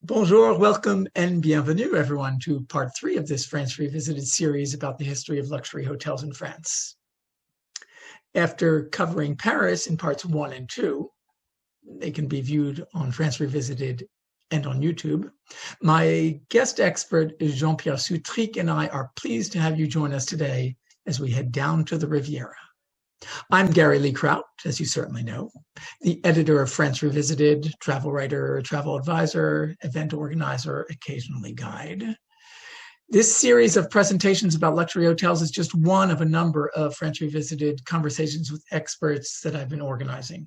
Bonjour, welcome, and bienvenue, everyone, to part 3 of this France Revisited series about the history of luxury hotels in France. After covering Paris in parts 1 and 2, they can be viewed on France Revisited and on YouTube. My guest expert is Jean-Pierre Soutric, and I are pleased to have you join us today as we head down to the Riviera. I'm Gary Lee Kraut, as you certainly know, the editor of France Revisited, travel writer, travel advisor, event organizer, occasionally guide. This series of presentations about luxury hotels is just one of a number of France Revisited conversations with experts that I've been organizing.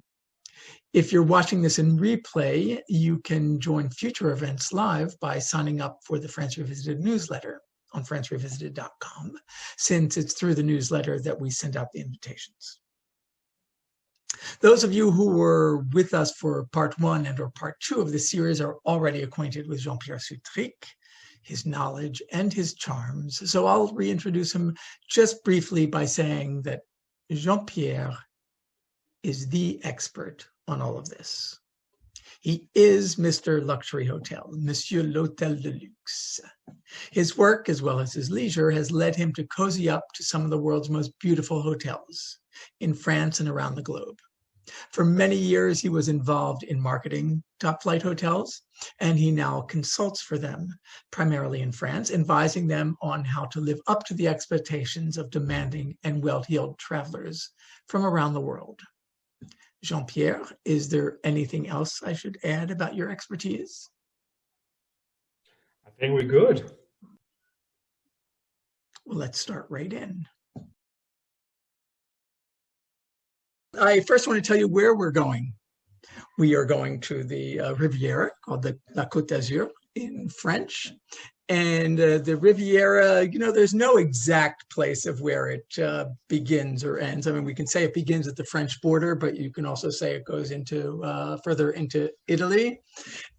If you're watching this in replay, you can join future events live by signing up for the France Revisited newsletter on francerevisited.com, since it's through the newsletter that we send out the invitations. Those of you who were with us for part 1 and or part 2 of this series are already acquainted with Jean-Pierre Soutric, his knowledge and his charms. So I'll reintroduce him just briefly by saying that Jean-Pierre is the expert on all of this. He is Mr. Luxury Hotel, Monsieur l'Hôtel de Luxe. His work, as well as his leisure, has led him to cozy up to some of the world's most beautiful hotels in France and around the globe. For many years, he was involved in marketing top-flight hotels, and he now consults for them, primarily in France, advising them on how to live up to the expectations of demanding and well-heeled travelers from around the world. Jean-Pierre, is there anything else I should add about your expertise? I think we're good. Well, let's start right in. I first want to tell you where we're going. We are going to the Riviera, called the La Côte d'Azur in French. And the Riviera, you know, there's no exact place of where it begins or ends. I mean, we can say it begins at the French border, but you can also say it goes into further into Italy.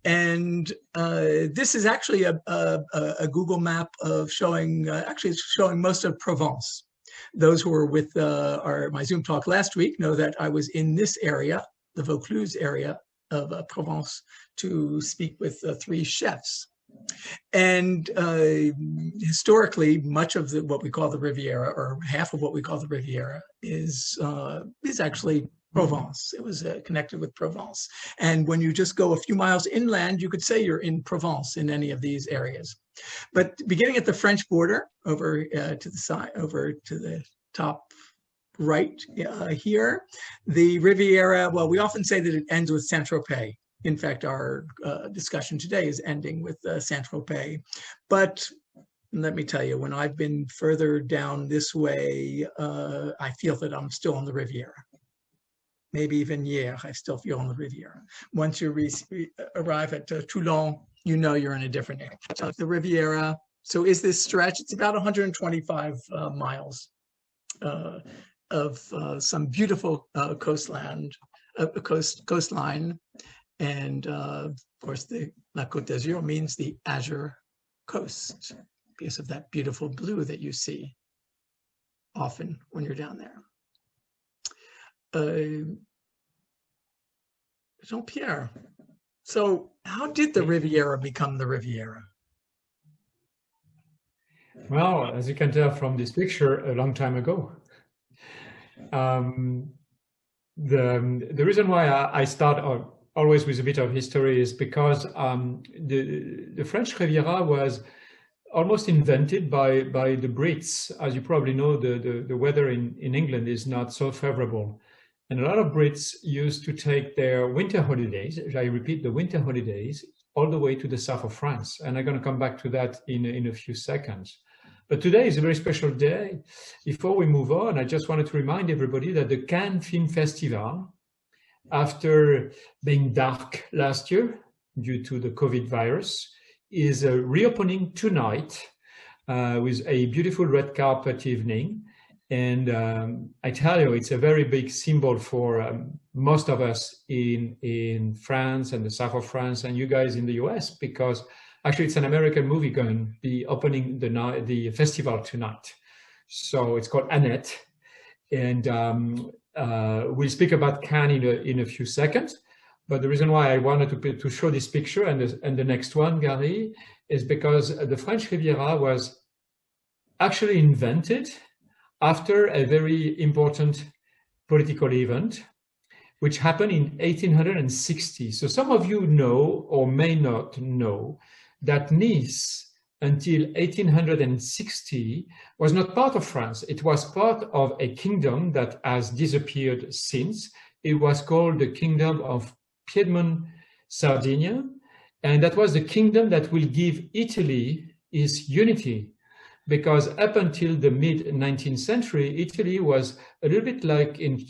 And this is actually a Google map of showing, actually it's showing most of Provence. Those who were with my Zoom talk last week know that I was in this area, the Vaucluse area of Provence, to speak with 3 chefs. And historically, much of what we call the Riviera, or half of what we call the Riviera, is actually Provence. It was connected with Provence. And when you just go a few miles inland, you could say you're in Provence in any of these areas. But beginning at the French border, over to the side, over to the top right here, the Riviera, well, we often say that it ends with Saint-Tropez. In fact, our discussion today is ending with Saint-Tropez. But let me tell you, when I've been further down this way, I feel that I'm still on the Riviera. Maybe even here, I still feel on the Riviera. Once you arrive at Toulon, you know you're in a different area. So the Riviera, so is this stretch? It's about 125 miles of some beautiful coastline. And of course, the La Côte d'Azur means the Azure Coast because of that beautiful blue that you see often when you're down there. Jean-Pierre, so how did the Riviera become the Riviera? Well, as you can tell from this picture, a long time ago. The reason why I start always with a bit of history is because the French Riviera was almost invented by the Brits. As you probably know, the weather in England is not so favorable. And a lot of Brits used to take their winter holidays, I repeat, the winter holidays, all the way to the south of France. And I'm going to come back to that in a few seconds. But today is a very special day. Before we move on, I just wanted to remind everybody that the Cannes Film Festival, after being dark last year due to the COVID virus, is reopening tonight with a beautiful red carpet evening. And I tell you, it's a very big symbol for most of us in France and the south of France and you guys in the US, because actually it's an American movie going to be opening the festival tonight. So it's called Annette. And we'll speak about Cannes in a few seconds. But the reason why I wanted to show this picture and the next one, Gary, is because the French Riviera was actually invented after a very important political event, which happened in 1860. So some of you know or may not know that Nice, until 1860, was not part of France. It was part of a kingdom that has disappeared since. It was called the Kingdom of Piedmont, Sardinia, and that was the kingdom that will give Italy its unity, because up until the mid-19th century, Italy was a little bit like in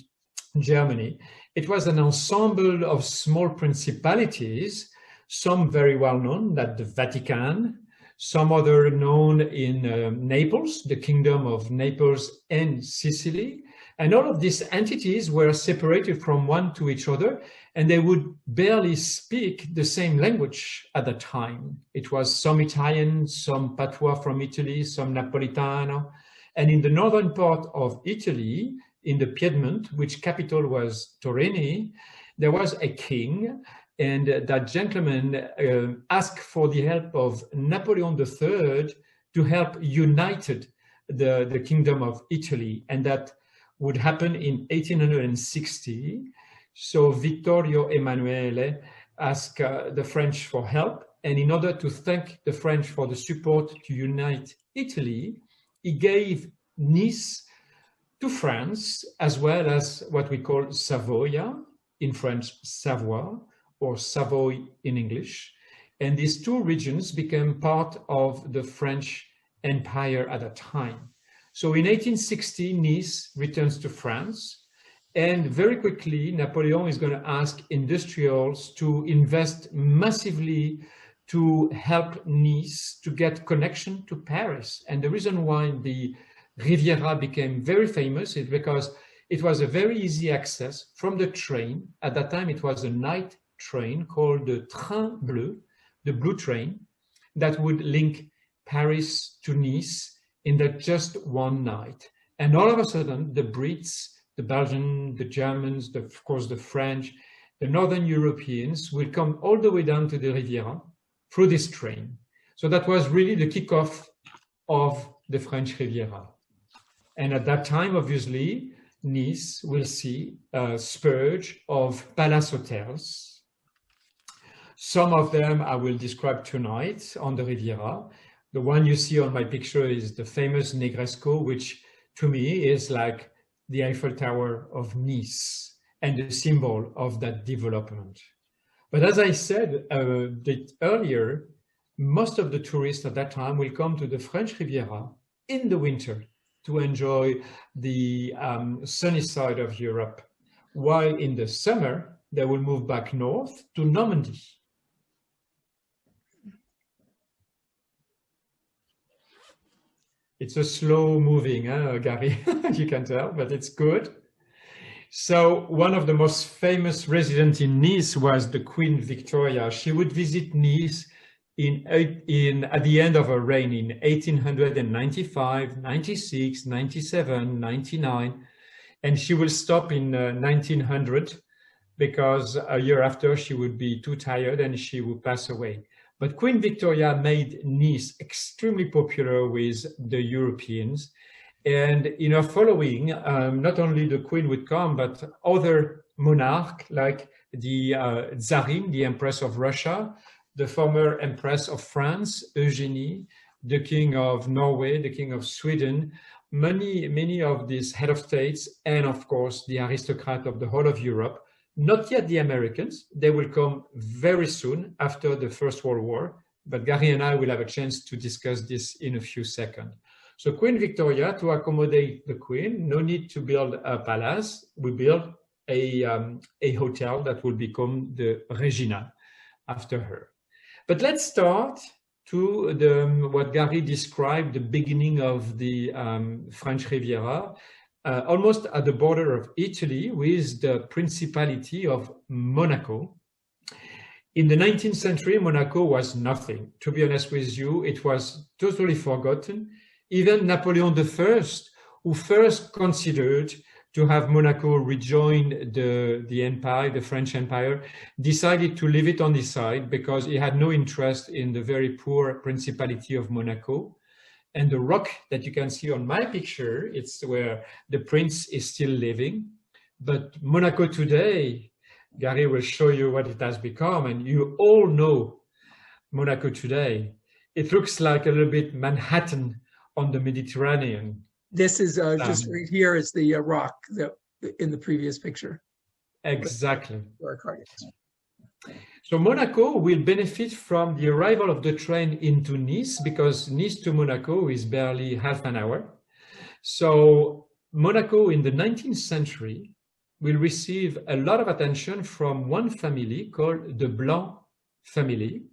Germany. It was an ensemble of small principalities, some very well known, like the Vatican, some other known in Naples, the Kingdom of Naples and Sicily. And all of these entities were separated from one to each other, and they would barely speak the same language at the time. It was some Italian, some Patois from Italy, some Napolitano. And in the northern part of Italy, in the Piedmont, which capital was Torini, there was a king, and that gentleman asked for the help of Napoleon III to help unite the Kingdom of Italy, and that would happen in 1860. So Vittorio Emanuele asked the French for help, and in order to thank the French for the support to unite Italy, he gave Nice to France, as well as what we call Savoia, in French Savoie, or Savoy in English. And these two regions became part of the French Empire at that time. So in 1860, Nice returns to France, and very quickly, Napoleon is going to ask industrials to invest massively to help Nice to get connection to Paris. And the reason why the Riviera became very famous is because it was a very easy access from the train. At that time, it was a night train called the Train Bleu, the blue train, that would link Paris to Nice in that just one night. And all of a sudden, the Brits, the Belgians, the Germans, of course, the French, the Northern Europeans will come all the way down to the Riviera through this train. So that was really the kickoff of the French Riviera. And at that time, obviously, Nice will see a spurge of palace hotels. Some of them I will describe tonight on the Riviera. The one you see on my picture is the famous Negresco, which to me is like the Eiffel Tower of Nice and the symbol of that development. But as I said earlier, most of the tourists at that time will come to the French Riviera in the winter to enjoy the sunny side of Europe, while in the summer, they will move back north to Normandy. It's a slow moving, Gary, you can tell, but it's good. So one of the most famous residents in Nice was the Queen Victoria. She would visit Nice at the end of her reign in 1895, 96, 97, 99, and she will stop in 1900 because a year after she would be too tired and she would pass away. But Queen Victoria made Nice extremely popular with the Europeans. And in her following, not only the Queen would come, but other monarchs like the Tsarine, the Empress of Russia, the former Empress of France, Eugenie, the King of Norway, the King of Sweden, many of these head of states, and of course, the aristocrat of the whole of Europe. Not yet the Americans. They will come very soon after the First World War, but Gary and I will have a chance to discuss this in a few seconds. So Queen Victoria, to accommodate the Queen, no need to build a palace. We build a hotel that will become the Regina after her. But let's start to what Gary described, the beginning of the French Riviera, almost at the border of Italy with the Principality of Monaco. In the 19th century, Monaco was nothing. To be honest with you, it was totally forgotten. Even Napoleon I, who first considered to have Monaco rejoin the empire, the French Empire, decided to leave it on the side because he had no interest in the very poor Principality of Monaco. And the rock that you can see on my picture, it's where the prince is still living. But Monaco today, Gary will show you what it has become, and you all know Monaco today. It looks like a little bit Manhattan on the Mediterranean. This is just right here is the rock that in the previous picture. Exactly. So Monaco will benefit from the arrival of the train into Nice, because Nice to Monaco is barely half an hour. So Monaco in the 19th century will receive a lot of attention from one family called the Blanc family.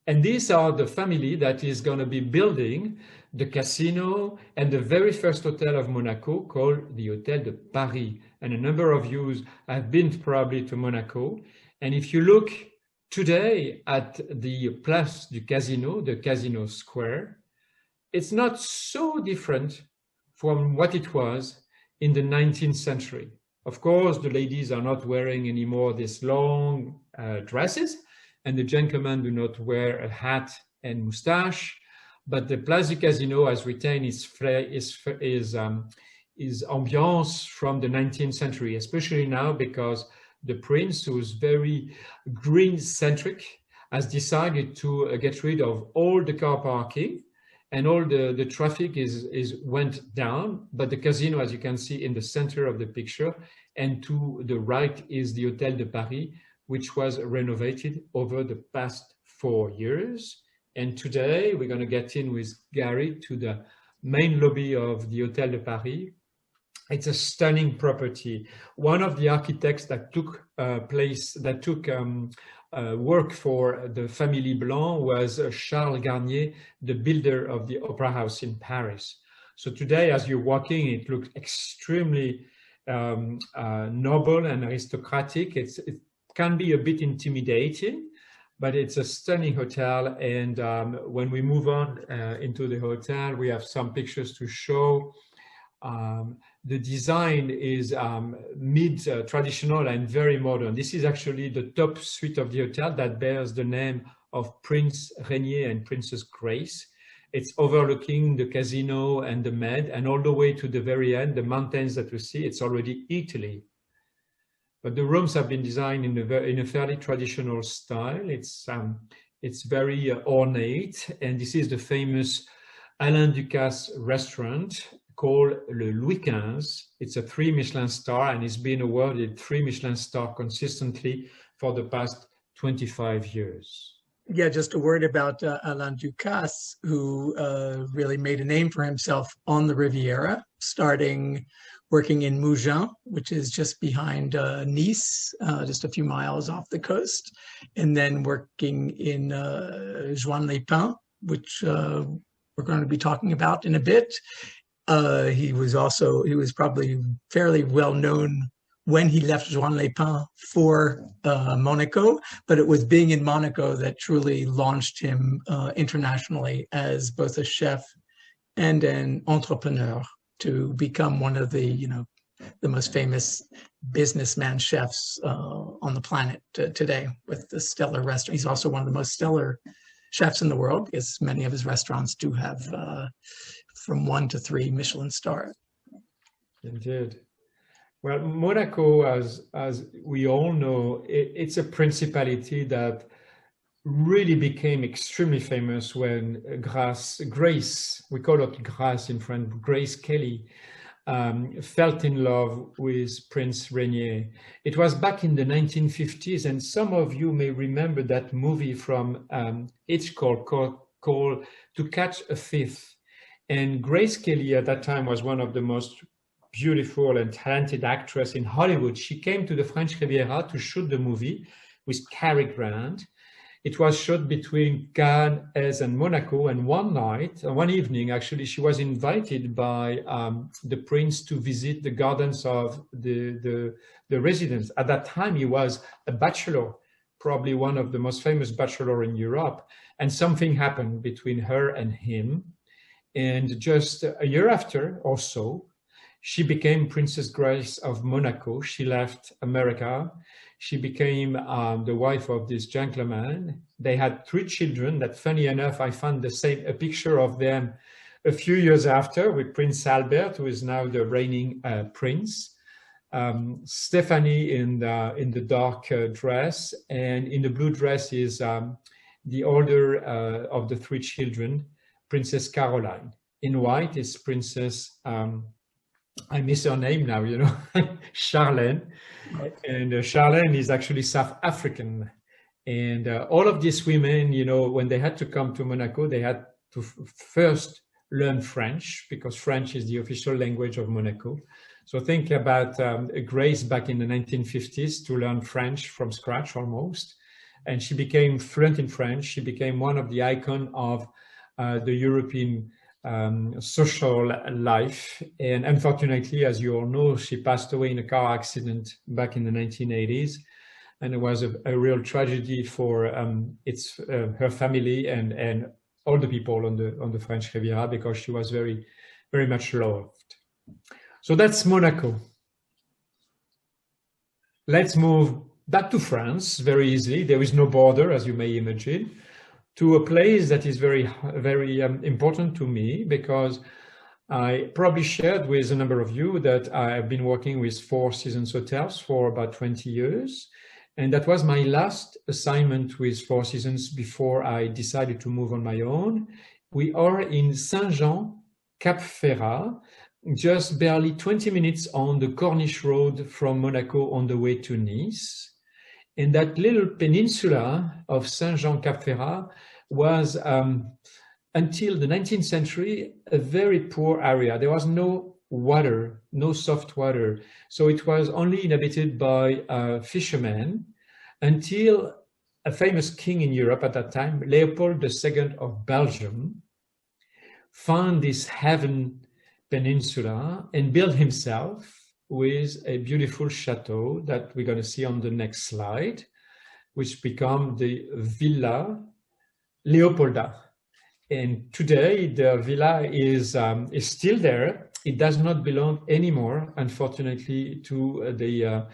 And these are the family that is going to be building the casino and the very first hotel of Monaco called the Hôtel de Paris. And a number of you have been probably to Monaco. And if you look today at the Place du Casino, the Casino Square, it's not so different from what it was in the 19th century. Of course, the ladies are not wearing anymore these long dresses, and the gentlemen do not wear a hat and mustache, but the Place du Casino has retained its ambiance from the 19th century, especially now because the prince, who's very green-centric, has decided to get rid of all the car parking, and all the traffic went down. But the casino, as you can see in the center of the picture, and to the right is the Hôtel de Paris, which was renovated over the past 4 years. And today we're going to get in with Gary to the main lobby of the Hôtel de Paris. It's a stunning property. One of the architects that took work for the Famille Blanc was Charles Garnier, the builder of the Opera House in Paris. So today, as you're walking, it looks extremely noble and aristocratic. It can be a bit intimidating, but it's a stunning hotel. And when we move on into the hotel, we have some pictures to show. The design is mid-traditional and very modern. This is actually the top suite of the hotel that bears the name of Prince Rainier and Princess Grace. It's overlooking the casino and the Med, and all the way to the very end, the mountains that we see, it's already Italy. But the rooms have been designed in a fairly traditional style. It's very ornate, and this is the famous Alain Ducasse restaurant called Le Louis XV. It's a 3 Michelin star, and it's been awarded 3 Michelin star consistently for the past 25 years. Yeah, just a word about Alain Ducasse, who really made a name for himself on the Riviera, starting working in Mougins, which is just behind Nice, just a few miles off the coast, and then working in Juan-les-Pins, which we're going to be talking about in a bit. He was probably fairly well known when he left Juan-les-Pins for Monaco, but it was being in Monaco that truly launched him internationally as both a chef and an entrepreneur, to become one of the most famous businessman chefs on the planet today, with the stellar restaurant. He's also one of the most stellar chefs in the world, because many of his restaurants do have from 1 to 3 Michelin stars. Indeed. Well, Monaco, as we all know, it's a principality that really became extremely famous when Grace, we call it Grace in French, Grace Kelly, fell in love with Prince Rainier. It was back in the 1950s, and some of you may remember that movie from Hitchcock called To Catch a Thief. And Grace Kelly at that time was one of the most beautiful and talented actress in Hollywood. She came to the French Riviera to shoot the movie with Cary Grant. It was shot between Cannes, Aix, and Monaco. And one evening, actually, she was invited by the prince to visit the gardens of the residence. At that time, he was a bachelor, probably one of the most famous bachelors in Europe. And something happened between her and him. And just a year after or so, she became Princess Grace of Monaco. She left America. She became the wife of this gentleman. They had 3 children that, funny enough, I found a picture of them a few years after with Prince Albert, who is now the reigning prince. Stephanie in the dark dress, and in the blue dress is the older of the 3 children, Princess Caroline. In white is Princess, I miss her name now, you know, Charlene. And Charlene is actually South African. And all of these women, you know, when they had to come to Monaco, they had to first learn French, because French is the official language of Monaco. So think about Grace back in the 1950s to learn French from scratch almost. And she became fluent in French. She became one of the icons of the European social life. And unfortunately, as you all know, she passed away in a car accident back in the 1980s. And it was a real tragedy for her family and all the people on the French Riviera, because she was very, very much loved. So that's Monaco. Let's move back to France very easily. There is no border, as you may imagine, to a place that is very, very important to me, because I probably shared with a number of you that I've been working with Four Seasons Hotels for about 20 years. And that was my last assignment with Four Seasons before I decided to move on my own. We are in Saint-Jean-Cap-Ferrat, just barely 20 minutes on the Corniche Road from Monaco on the way to Nice. And that little peninsula of Saint-Jean-Cap-Ferrat was, until the 19th century, a very poor area. There was no water, no soft water. So it was only inhabited by fishermen until a famous king in Europe at that time, Leopold II of Belgium, found this heaven peninsula and built himself with a beautiful chateau that we're going to see on the next slide, which became the Villa Leopolda. And today the villa is still there. It does not belong anymore, unfortunately, to the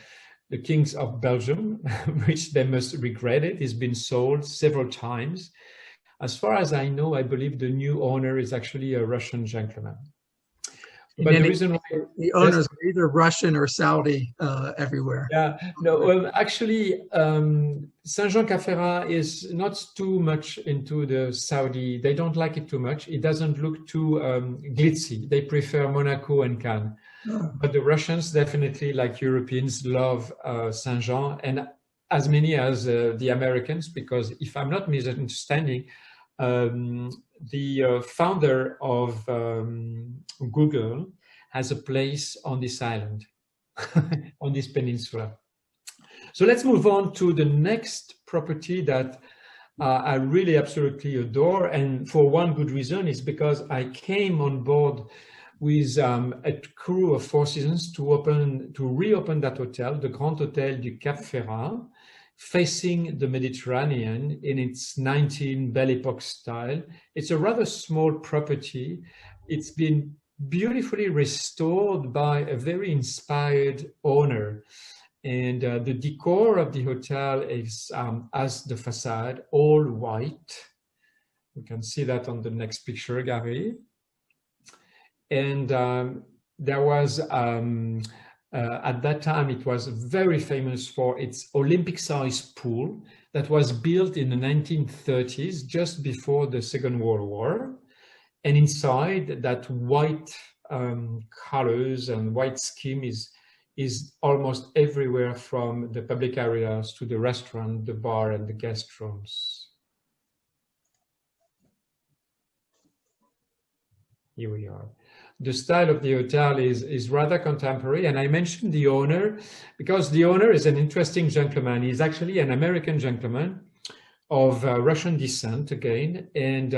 kings of Belgium, which they must regret it. It's been sold several times. As far as I know, I believe the new owner is actually a Russian gentleman. But the reason why the owners are either Russian or Saudi everywhere. Yeah, no, well, actually, Saint-Jean-Cap-Ferrat is not too much into the Saudi. They don't like it too much. It doesn't look too glitzy. They prefer Monaco and Cannes. Oh. But the Russians definitely, like Europeans, love Saint-Jean, and as many as the Americans, because if I'm not misunderstanding, the founder of Google has a place on this island, on this peninsula. So let's move on to the next property that I really absolutely adore. And for one good reason is because I came on board with a crew of Four Seasons to reopen that hotel, the Grand-Hôtel du Cap-Ferrat, facing the Mediterranean in its 19 Belle Epoque style. It's a rather small property. It's been beautifully restored by a very inspired owner. And the decor of the hotel is, as the facade, all white. You can see that on the next picture, Gary. And there was, at that time, it was very famous for its Olympic-sized pool that was built in the 1930s, just before the Second World War. And inside, that white colors and white scheme is almost everywhere, from the public areas to the restaurant, the bar, and the guest rooms. Here we are. The style of the hotel is rather contemporary, and I mentioned the owner because the owner is an interesting gentleman. He's actually an American gentleman of Russian descent again, and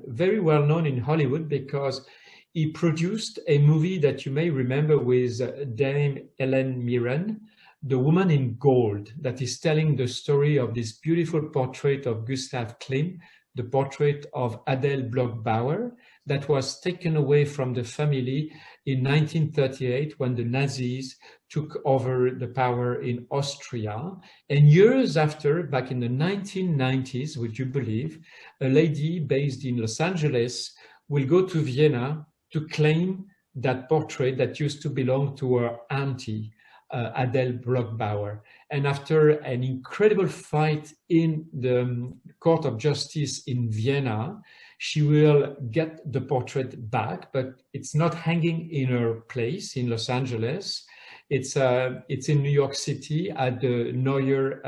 very well known in Hollywood because he produced a movie that you may remember with Dame Helen Mirren, The Woman in Gold, that is telling the story of this beautiful portrait of Gustav Klimt, the portrait of Adele Bloch-Bauer, that was taken away from the family in 1938 when the Nazis took over the power in Austria. And years after, back in the 1990s, would you believe, a lady based in Los Angeles will go to Vienna to claim that portrait that used to belong to her auntie, Adele Bloch-Bauer. And after an incredible fight in the Court of Justice in Vienna, she will get the portrait back, but it's not hanging in her place in Los Angeles. It's in New York City at the Neuer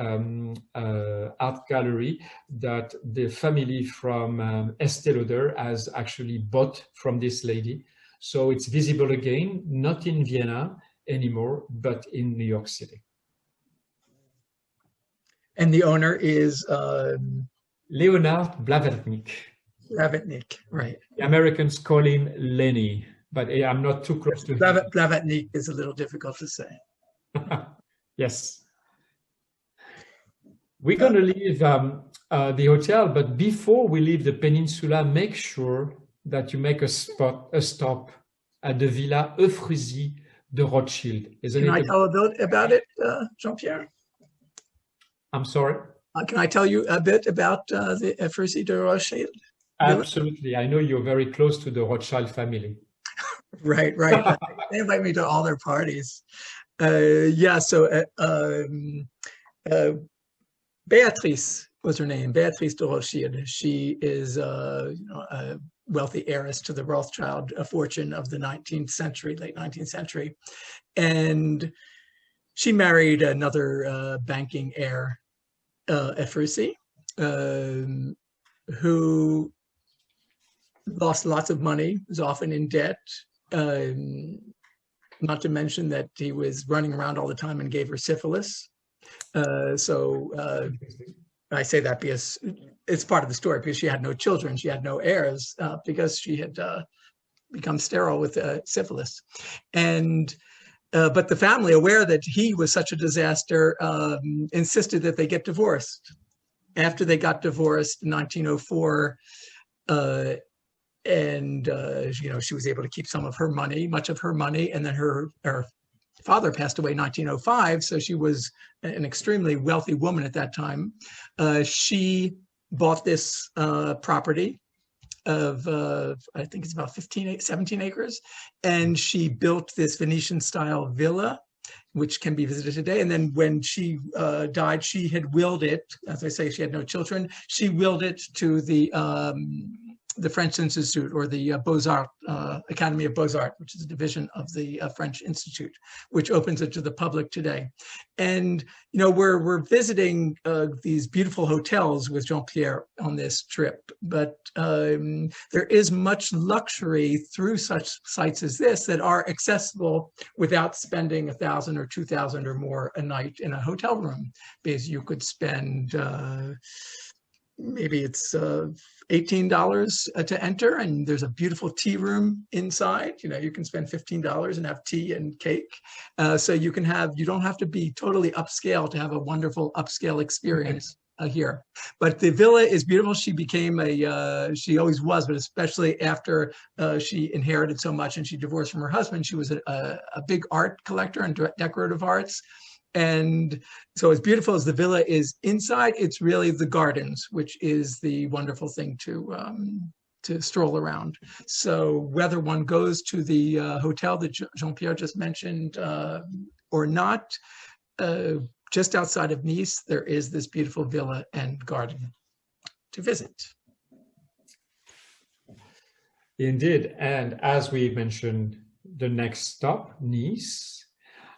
Art Gallery that the family from Estée Lauder has actually bought from this lady. So it's visible again, not in Vienna anymore, but in New York City. And the owner is Leonard Blavatnik. Blavatnik, right. The Americans call him Lenny, but I'm not too close to him. Blavatnik is a little difficult to say. Yes. We're going to leave the hotel, but before we leave the peninsula, make sure that you make a stop at the Villa Ephrussi de Rothschild. Can I tell a bit about it, Jean-Pierre? I'm sorry? Can I tell you a bit about the Ephrussi de Rothschild? Absolutely. I know you're very close to the Rothschild family. Right. They invite me to all their parties. So Beatrice was her name, Beatrice de Rothschild. She is a wealthy heiress to the Rothschild fortune of the 19th century, late 19th century. And she married another banking heir, Ephrussi, who lost lots of money, was often in debt, not to mention that he was running around all the time and gave her syphilis. I say that because it's part of the story, because she had no children, she had no heirs, because she had become sterile with syphilis. And but the family, aware that he was such a disaster, insisted that they get divorced. After they got divorced in 1904, she was able to keep some of her money, much of her money, and then her father passed away in 1905, so she was an extremely wealthy woman at that time. She bought this property of, I think it's about 17 acres, and she built this Venetian-style villa, which can be visited today. And then when she died, she had willed it, as I say, she had no children, she willed it to the French Institute, or the Beaux-Arts, Academy of Beaux-Arts, which is a division of the French Institute, which opens it to the public today. And, we're visiting these beautiful hotels with Jean-Pierre on this trip, but there is much luxury through such sites as this that are accessible without spending $1,000 or $2,000 or more a night in a hotel room, because you could spend, maybe it's $18 to enter, and there's a beautiful tea room inside. You can spend $15 and have tea and cake. So you don't have to be totally upscale to have a wonderful upscale experience here. But the villa is beautiful. She became she always was, but especially after she inherited so much and she divorced from her husband, she was a big art collector and decorative arts. And so as beautiful as the villa is inside, it's really the gardens, which is the wonderful thing to stroll around. So whether one goes to the hotel that Jean-Pierre just mentioned or not, just outside of Nice, there is this beautiful villa and garden to visit. Indeed. And as we mentioned, the next stop, Nice.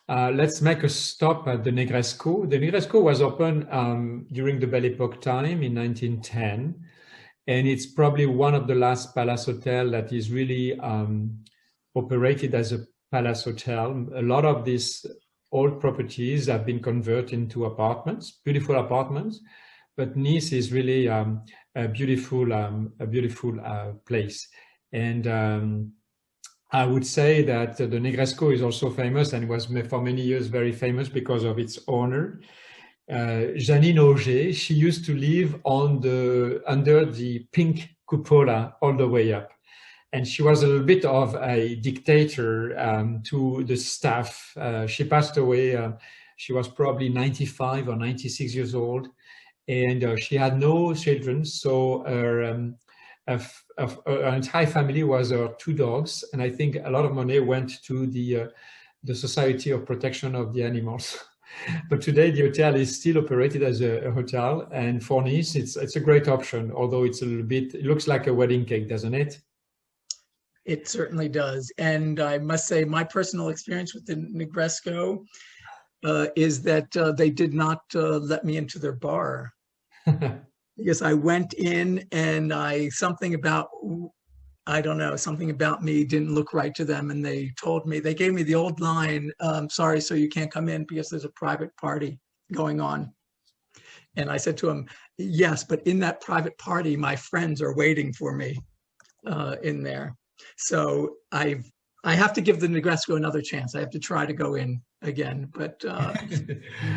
Let's make a stop at the Negresco. The Negresco was opened during the Belle Époque time in 1910, and it's probably one of the last palace hotels that is really operated as a palace hotel. A lot of these old properties have been converted into apartments, beautiful apartments, but Nice is really a beautiful place. And I would say that the Negresco is also famous, and was for many years very famous because of its owner, Janine Auger. She used to live under the pink cupola all the way up. and she was a little bit of a dictator to the staff. She passed away. She was probably 95 or 96 years old, and she had no children. So her entire family was her 2 dogs, and I think a lot of money went to the Society of Protection of the Animals. But today the hotel is still operated as a hotel, and for Nice it's a great option, although it's a little bit, it looks like a wedding cake, doesn't it? It certainly does. And I must say my personal experience with the Negresco is that they did not let me into their bar. Because I went in and something about me didn't look right to them. And they gave me the old line, sorry, so you can't come in because there's a private party going on. And I said to them, yes, but in that private party, my friends are waiting for me in there. So I have to give the Negresco another chance. I have to try to go in again, but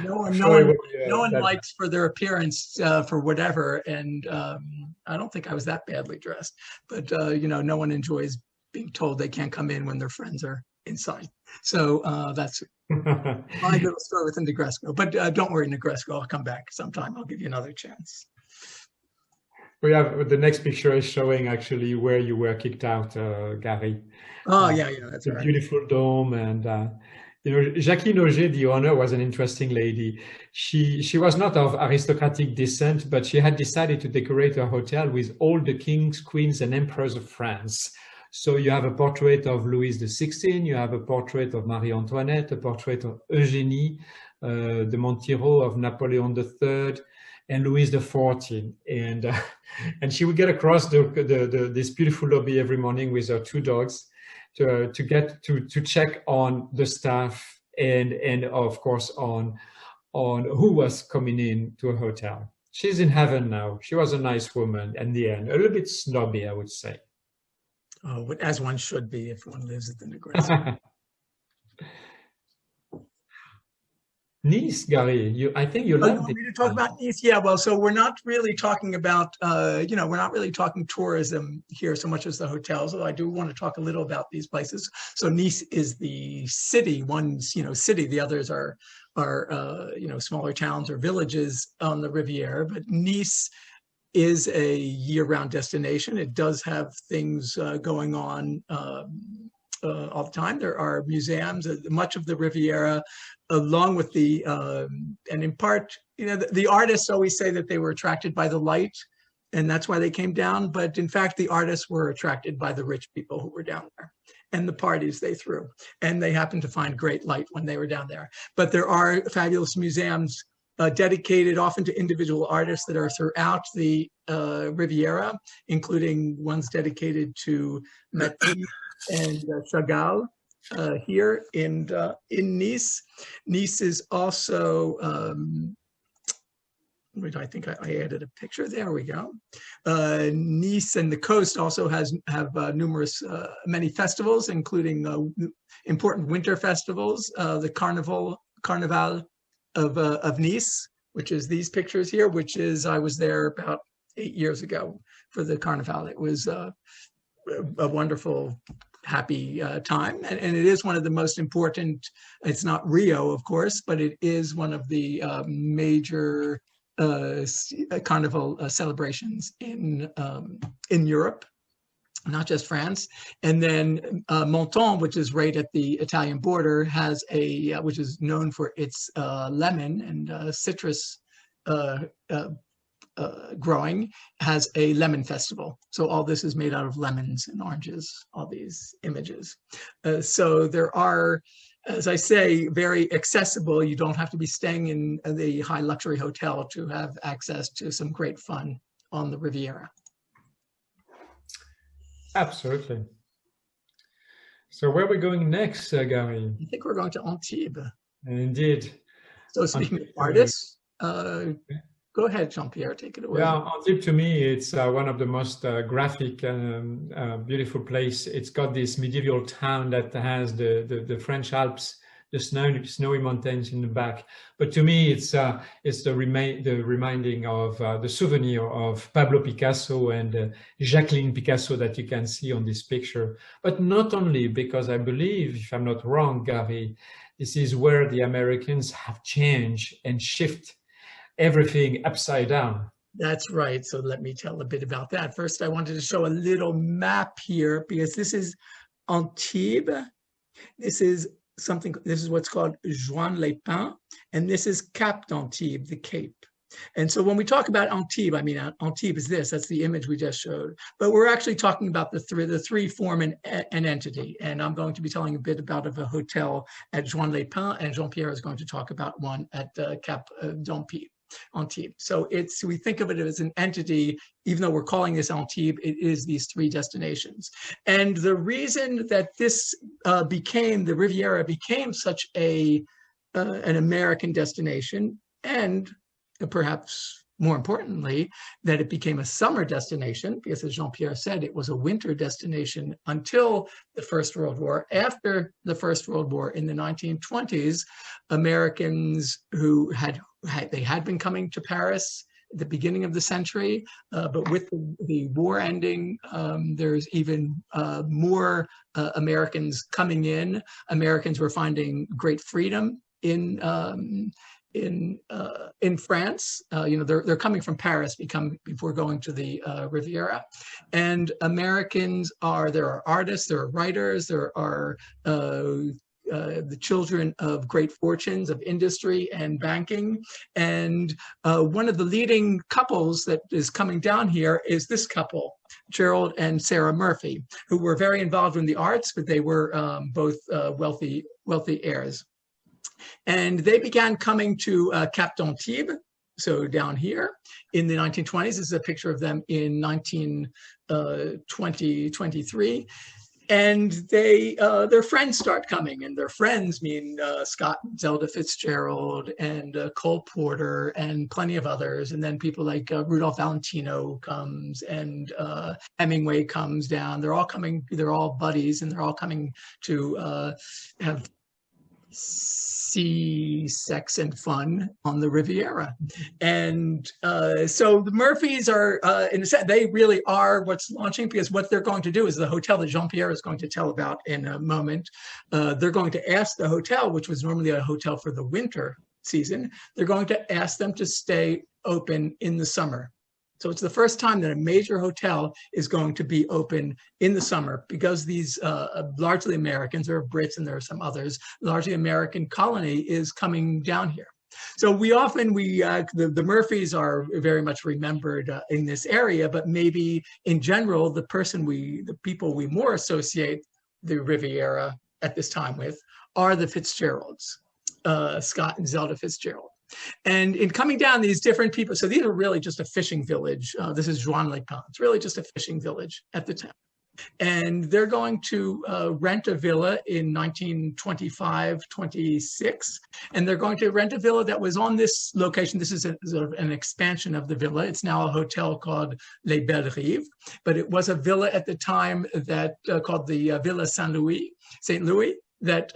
no one likes for their appearance for whatever, and I don't think I was that badly dressed, but no one enjoys being told they can't come in when their friends are inside. So that's my little story with the Negresco, but don't worry, Negresco, I'll come back sometime. I'll give you another chance. We have the next picture is showing actually where you were kicked out, Gary. Oh yeah, that's a right. Beautiful dome, and Jacqueline Auger, the owner, was an interesting lady. She was not of aristocratic descent, but she had decided to decorate her hotel with all the kings, queens, and emperors of France. So you have a portrait of Louis XVI, you have a portrait of Marie Antoinette, a portrait of Eugénie, the Montiro of Napoleon III, and Louis XIV, and she would get across this beautiful lobby every morning with her 2 dogs to check on the staff and of course on who was coming in to a hotel. She's in heaven now. She was a nice woman in the end, a little bit snobby, I would say. Oh, but as one should be if one lives at the Negresco. Nice, Gary, I think you loved it. Want me to talk about Nice? Yeah, well, so we're not really talking about, we're not really talking tourism here so much as the hotels, although I do want to talk a little about these places. So Nice is the city, one's, city, the others are smaller towns or villages on the Riviera, but Nice is a year-round destination. It does have things going on all the time. There are museums, much of the Riviera, along with the, and in part, the artists always say that they were attracted by the light, and that's why they came down. But in fact, the artists were attracted by the rich people who were down there and the parties they threw. And they happened to find great light when they were down there. But there are fabulous museums dedicated often to individual artists that are throughout the Riviera, including ones dedicated to Matisse and Chagall here in Nice. Nice is also, I think I added a picture. There we go. Nice and the coast also have many festivals, including important winter festivals. The Carnival of Nice, which is these pictures here, I was there about 8 years ago for the Carnival. It was a wonderful, happy time. And it is one of the most important, it's not Rio, of course, but it is one of the major carnival celebrations in Europe, not just France. And then Menton, which is right at the Italian border, has which is known for its lemon and citrus growing, has a lemon festival. So all this is made out of lemons and oranges, all these images. So there are, as I say, very accessible. You don't have to be staying in the high luxury hotel to have access to some great fun on the Riviera. Absolutely. So where are we going next, Gary? I think we're going to Antibes. Indeed. So speaking of artists, go ahead, Jean-Pierre, take it away. Yeah, Antibes to me, it's one of the most graphic and beautiful place. It's got this medieval town that has the French Alps the snowy mountains in the back. But to me, it's the reminding of the souvenir of Pablo Picasso and Jacqueline Picasso that you can see on this picture. But not only, because I believe, if I'm not wrong, Gary, this is where the Americans have changed and shift everything upside down. That's right. So let me tell a bit about that. First, I wanted to show a little map here because this is Antibes. This is what's called Juan-les-Pins, and this is Cap d'Antibes, the Cape. And so when we talk about Antibes, I mean, Antibes is that's the image we just showed, but we're actually talking about the three form an entity. And I'm going to be telling a bit about a hotel at Juan-les-Pins, and Jean-Pierre is going to talk about one at Cap d'Antibes. So we think of it as an entity, even though we're calling this Antibes, it is these three destinations. And the reason that this the Riviera became such an American destination, and perhaps more importantly, that it became a summer destination, because as Jean-Pierre said, it was a winter destination until the First World War. After the First World War in the 1920s, Americans who had been coming to Paris at the beginning of the century, but with the war ending, there's even more Americans coming in. Americans were finding great freedom in France. They're coming from Paris before going to the Riviera. And Americans there are artists, there are writers, there are the children of great fortunes of industry and banking. And one of the leading couples that is coming down here is this couple, Gerald and Sarah Murphy, who were very involved in the arts, but they were both wealthy heirs. And they began coming to Cap d'Antibes, so down here in the 1920s. This is a picture of them in 1923. And their friends start coming, and their friends mean Scott and Zelda Fitzgerald and Cole Porter and plenty of others. And then people like Rudolph Valentino comes, and Hemingway comes down. They're all coming, they're all buddies, and they're all coming to have sea, sex, and fun on the Riviera. And so the Murphys are, in a sense, they really are what's launching, because what they're going to do is the hotel that Jean-Pierre is going to tell about in a moment. They're going to ask the hotel, which was normally a hotel for the winter season, they're going to ask them to stay open in the summer. So it's the first time that a major hotel is going to be open in the summer, because these largely Americans, there are Brits and there are some others, largely American colony is coming down here. So the Murphys are very much remembered in this area, but maybe in general, the people we more associate the Riviera at this time with are the Fitzgeralds, Scott and Zelda Fitzgerald. And in coming down, these different people, so these are really just a fishing village. This is Juan-les-Pins. It's really just a fishing village at the time. And they're going to rent a villa in 1925-26. And they're going to rent a villa that was on this location. This is sort of an expansion of the villa. It's now a hotel called Les Belles Rives. But it was a villa at the time that called the Villa St. Louis, that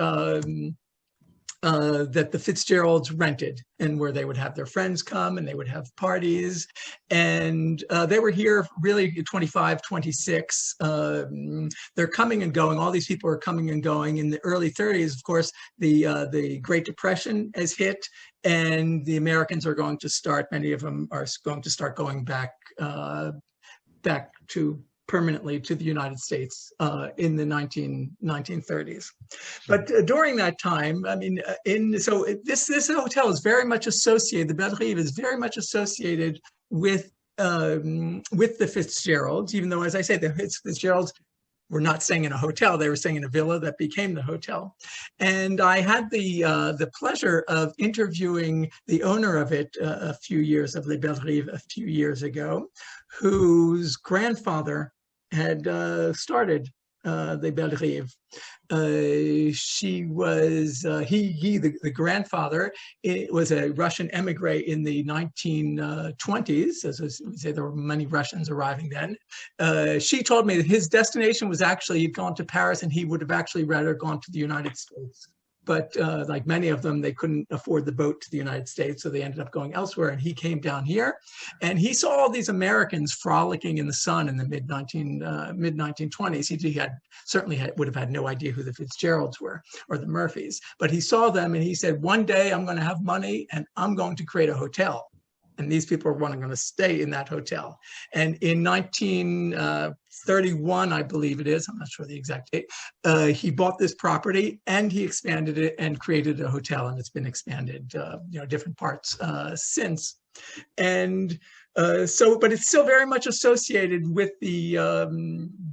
the Fitzgeralds rented, and where they would have their friends come and they would have parties. And they were here really 25, 26. They're coming and going. All these people are coming and going. In the early 30s, of course, the Great Depression has hit, and the Americans are going to start, many of them are going to start going back to permanently to the United States in the 1930s. But during that time, I mean, this hotel is very much associated, the Belles Rives is very much associated with the Fitzgeralds, even though, as I say, the Fitzgeralds were not staying in a hotel, they were staying in a villa that became the hotel. And I had the pleasure of interviewing the owner of it of Les Belles Rives a few years ago, whose grandfather had started the Belles Rives. The grandfather was a Russian emigre in the 1920s. As we say, there were many Russians arriving then. She told me that his destination was actually, he'd gone to Paris, and he would have actually rather gone to the United States. but like many of them, they couldn't afford the boat to the United States, so they ended up going elsewhere. And he came down here, and he saw all these Americans frolicking in the sun in the mid 1920s. He would have had no idea who the Fitzgeralds were or the Murphys, but he saw them and he said, one day I'm going to have money and I'm going to create a hotel. And these people are going to stay in that hotel. And in 1931, I believe it is, I'm not sure the exact date, he bought this property and he expanded it and created a hotel, and it's been expanded, different parts since. And but it's still very much associated with the,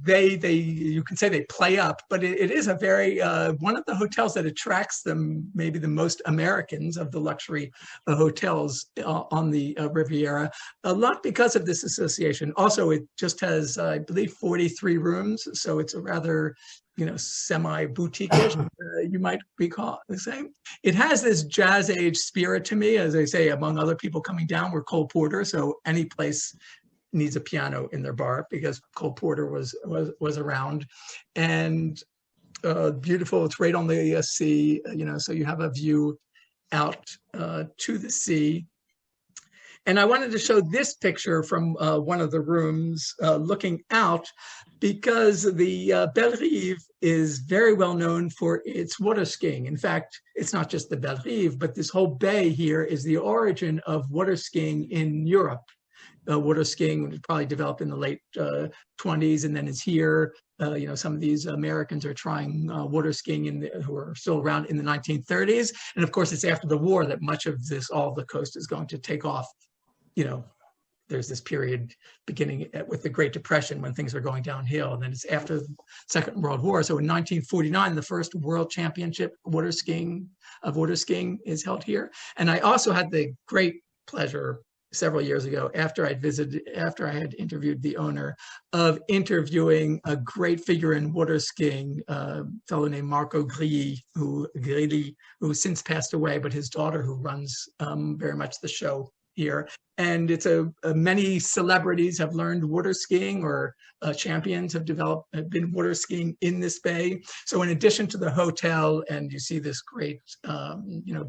you can say they play up, but it is a very, one of the hotels that attracts them, maybe the most Americans of the luxury hotels on the Riviera, a lot because of this association. Also, it just has, I believe, 43 rooms. So it's a rather, semi-boutique-ish, you might recall the same. It has this jazz age spirit to me, as I say, among other people coming down were Cole Porter. So any place needs a piano in their bar because Cole Porter was around. And beautiful, it's right on the sea, so you have a view out to the sea. And I wanted to show this picture from one of the rooms looking out, because the Belle Rive is very well known for its water skiing. In fact, it's not just the Belle Rive, but this whole bay here is the origin of water skiing in Europe. Water skiing was probably developed in the late 20s and then is here. Some of these Americans are trying water skiing who are still around in the 1930s. And of course, it's after the war that much of all the coast is going to take off. There's this period beginning with the Great Depression when things are going downhill, and then it's after the Second World War. So in 1949, the first World Championship water skiing is held here. And I also had the great pleasure several years ago, after I had interviewed the owner, of interviewing a great figure in water skiing, a fellow named Marco Grilli, who since passed away, but his daughter who runs very much the show here. And it's many celebrities have learned water skiing, or champions have been water skiing in this bay. So in addition to the hotel, and you see this great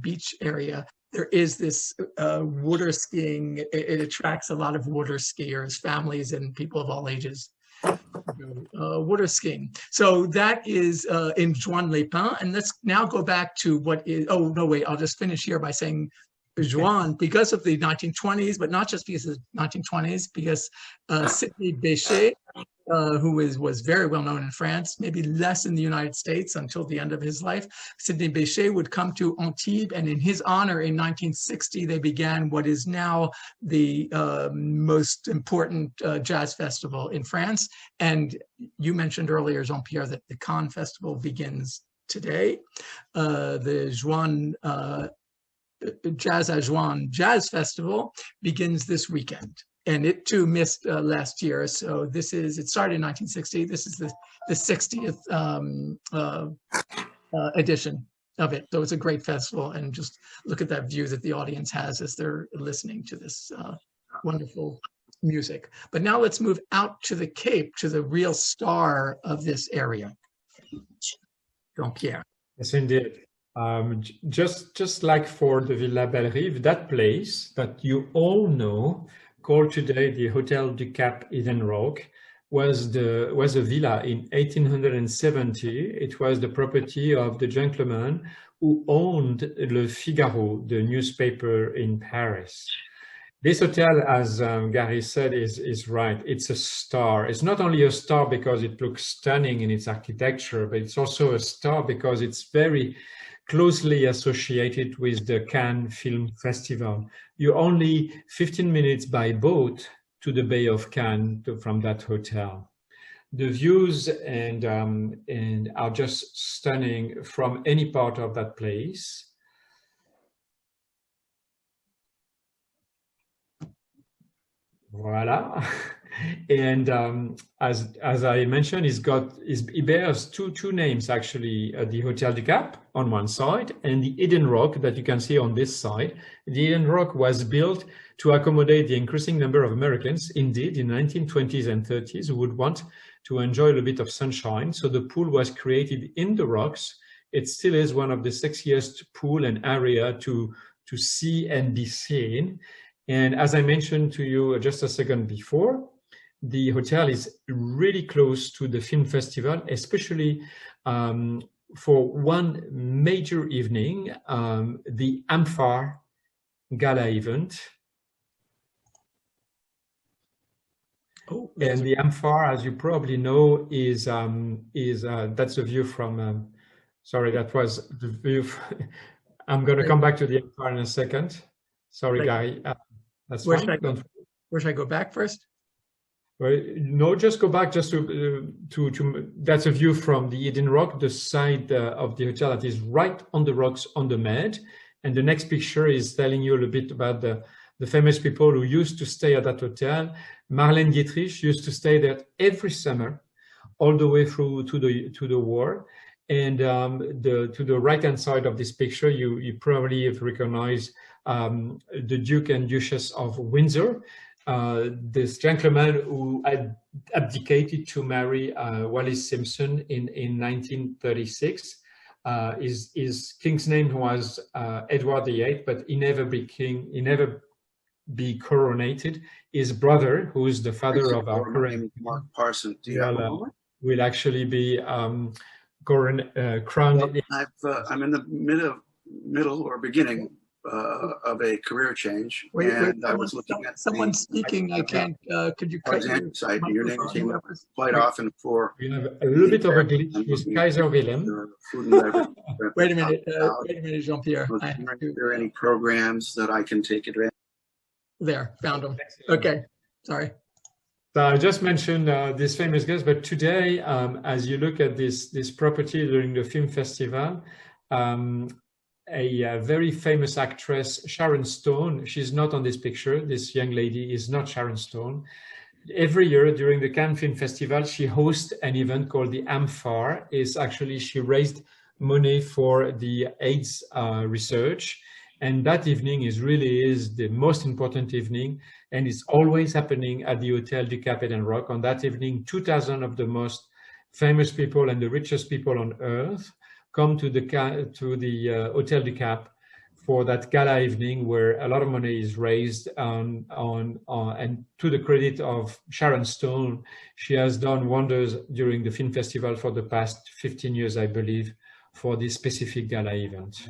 beach area, there is this water skiing. It attracts a lot of water skiers, families, and people of all ages. Water skiing. So that is in Juan-les-Pins. And let's now go back to what is, I'll just finish here by saying Juan, because of the 1920s, but not just because of the 1920s, because Sidney Bechet, who was very well known in France, maybe less in the United States until the end of his life. Sidney Bechet would come to Antibes, and in his honor in 1960, they began what is now the most important jazz festival in France. And you mentioned earlier, Jean-Pierre, that the Cannes Festival begins today. The Juan Jazz à Juan Jazz Festival begins this weekend, and it too missed last year. So it started in 1960. This is the 60th edition of it. So it's a great festival, and just look at that view that the audience has as they're listening to this wonderful music. But now let's move out to the Cape, to the real star of this area, Jean-Pierre. Yes, indeed. Just like for the Villa Belle Rive, that place that you all know, called today the Hotel du Cap Eden-Roc, was a villa in 1870. It was the property of the gentleman who owned Le Figaro, the newspaper in Paris. This hotel, as Gary said, is right. It's a star. It's not only a star because it looks stunning in its architecture, but it's also a star because it's very closely associated with the Cannes Film Festival. You're only 15 minutes by boat to the Bay of Cannes from that hotel. The views and are just stunning from any part of that place. Voila. And as I mentioned, he bears two names actually, the Hotel du Cap on one side and the Eden-Roc that you can see on this side. The Eden-Roc was built to accommodate the increasing number of Americans, indeed, in the 1920s and 30s, who would want to enjoy a bit of sunshine. So the pool was created in the rocks it still is one of the sexiest pool and area to see and be seen. And as I mentioned to you just a second before, the hotel is really close to the film festival, especially for one major evening, the Amphar Gala event. Oh, and the Amphar, as you probably know, is that's a view from. Sorry, that was the view. I'm going to come back to the Amphar in a second. Sorry, Guy. That's where fine. Where should I go back first? Well, no, just go back just to that's a view from the Eden-Roc, the side of the hotel that is right on the rocks on the Med. And the next picture is telling you a little bit about the famous people who used to stay at that hotel. Marlène Dietrich used to stay there every summer, all the way through to the war. And to the right-hand side of this picture, you probably have recognized the Duke and Duchess of Windsor. This gentleman who had abdicated to marry Wallis Simpson in 1936. His king's name was Edward VIII, but he never be coronated. His brother, who is the father of our current Mark Parson, will actually be crowned. Well, I'm in the middle or beginning of a career change, and I was looking at someone speaking. I can't. Could you cut your side? Your name came up quite often for. We have a little bit of a glitch with Kaiser Wilhelm. Wait a minute, Jean-Pierre. Are there any programs that I can take advantage? There, found them. Okay, sorry. So I just mentioned this famous guest, but today, as you look at this property during the film festival, a very famous actress, Sharon Stone. She's not on this picture. This young lady is not Sharon Stone. Every year during the Cannes Film Festival, she hosts an event called the Amphar. She raised money for the AIDS research. And that evening is the most important evening. And it's always happening at the Hotel du Cap Eden-Roc. On that evening, 2,000 of the most famous people and the richest people on earth come to the Hotel du Cap for that gala evening, where a lot of money is raised and to the credit of Sharon Stone, she has done wonders during the film festival for the past 15 years, I believe, for this specific gala event.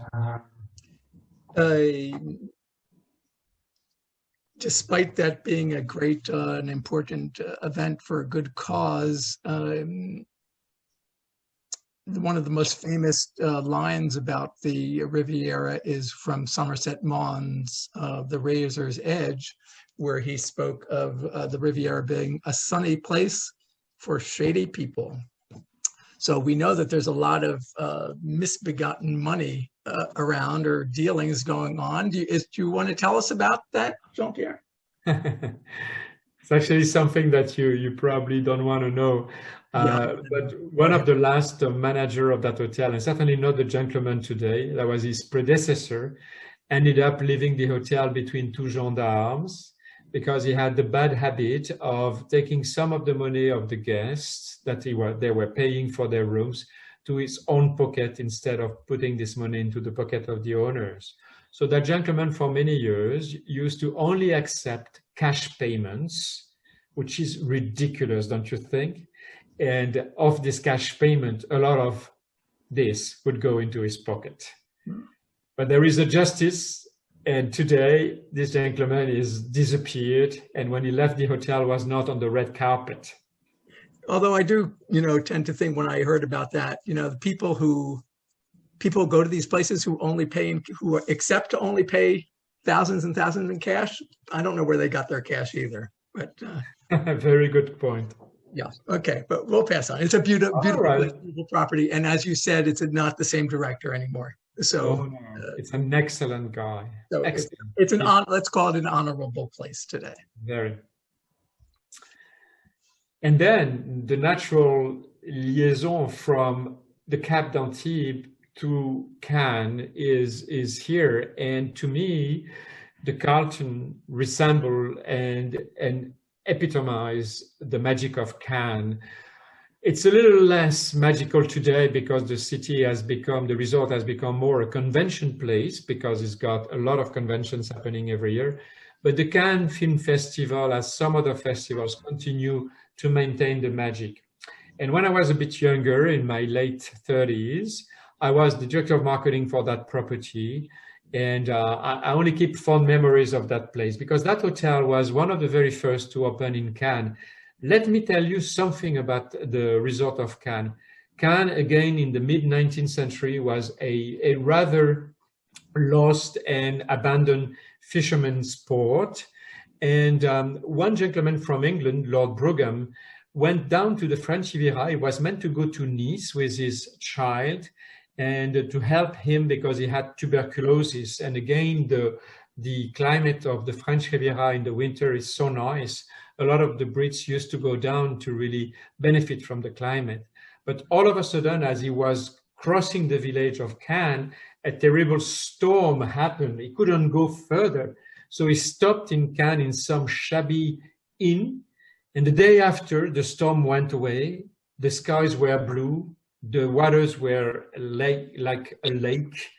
Despite that being a great and important event for a good cause, one of the most famous lines about the Riviera is from Somerset Maugham's The Razor's Edge, where he spoke of the Riviera being a sunny place for shady people. So we know that there's a lot of misbegotten money around, or dealings going on. Do you want to tell us about that, Jean-Pierre? It's actually something that you probably don't want to know. But one of the last manager of that hotel, and certainly not the gentleman today, that was his predecessor, ended up leaving the hotel between two gendarmes because he had the bad habit of taking some of the money of the guests that they were paying for their rooms to his own pocket instead of putting this money into the pocket of the owners. So that gentleman for many years used to only accept cash payments, which is ridiculous, don't you think? And of this cash payment, a lot of this would go into his pocket. But there is a justice, and today this gentleman is disappeared, and when he left the hotel was not on the red carpet. Although I do, tend to think when I heard about that, the people go to these places who accept to only pay thousands and thousands in cash. I don't know where they got their cash either, but very good point. Yeah. Okay, but we'll pass on. It's a beautiful property, and as you said, it's not the same director anymore. So it's an excellent guy. So excellent. It's let's call it an honorable place today. Very. And then the natural liaison from the Cap d'Antibes to Cannes is here, and to me, the Carlton resemble and epitomize the magic of Cannes. It's a little less magical today because the city has become, the resort has become more a convention place because it's got a lot of conventions happening every year. But the Cannes Film Festival, as some other festivals, continue to maintain the magic. And when I was a bit younger, in my late 30s, I was the director of marketing for that property. And I only keep fond memories of that place because that hotel was one of the very first to open in Cannes. Let me tell you something about the resort of Cannes. Cannes, again, in the mid-19th century, was a rather lost and abandoned fisherman's port. And one gentleman from England, Lord Brougham, went down to the French Riviera. He was meant to go to Nice with his child and to help him because he had tuberculosis. And again, the climate of the French Riviera in the winter is so nice. A lot of the Brits used to go down to really benefit from the climate. But all of a sudden, as he was crossing the village of Cannes, a terrible storm happened. He couldn't go further. So he stopped in Cannes in some shabby inn. And the day after, the storm went away. The skies were blue. The waters were like a lake.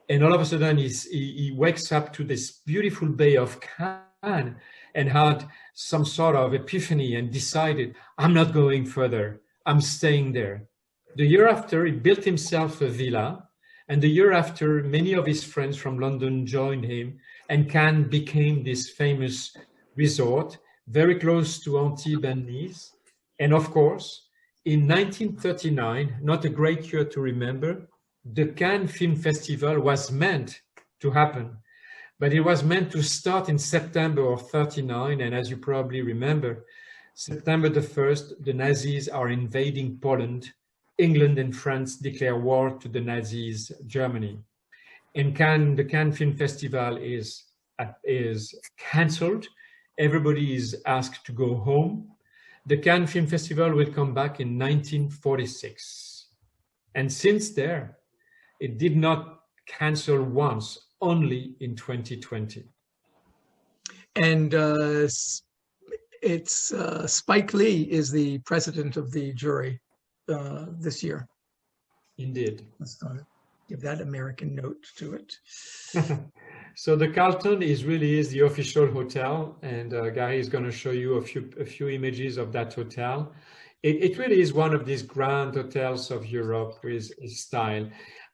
And all of a sudden, he wakes up to this beautiful bay of Cannes and had some sort of epiphany and decided, I'm not going further. I'm staying there. The year after, he built himself a villa. And the year after, many of his friends from London joined him. And Cannes became this famous resort, very close to Antibes and Nice. And of course, in 1939, not a great year to remember, the Cannes Film Festival was meant to happen. But it was meant to start in September of 39. And as you probably remember, September the 1st, the Nazis are invading Poland. England and France declare war to the Nazis, Germany. And the Cannes Film Festival is cancelled. Everybody is asked to go home. The Cannes Film Festival will come back in 1946. And since there, it did not cancel once, only in 2020. And Spike Lee is the president of the jury this year. Indeed. Let's give that American note to it. So the Carlton is the official hotel, and Gary is going to show you a few images of that hotel. It really is one of these grand hotels of Europe with style.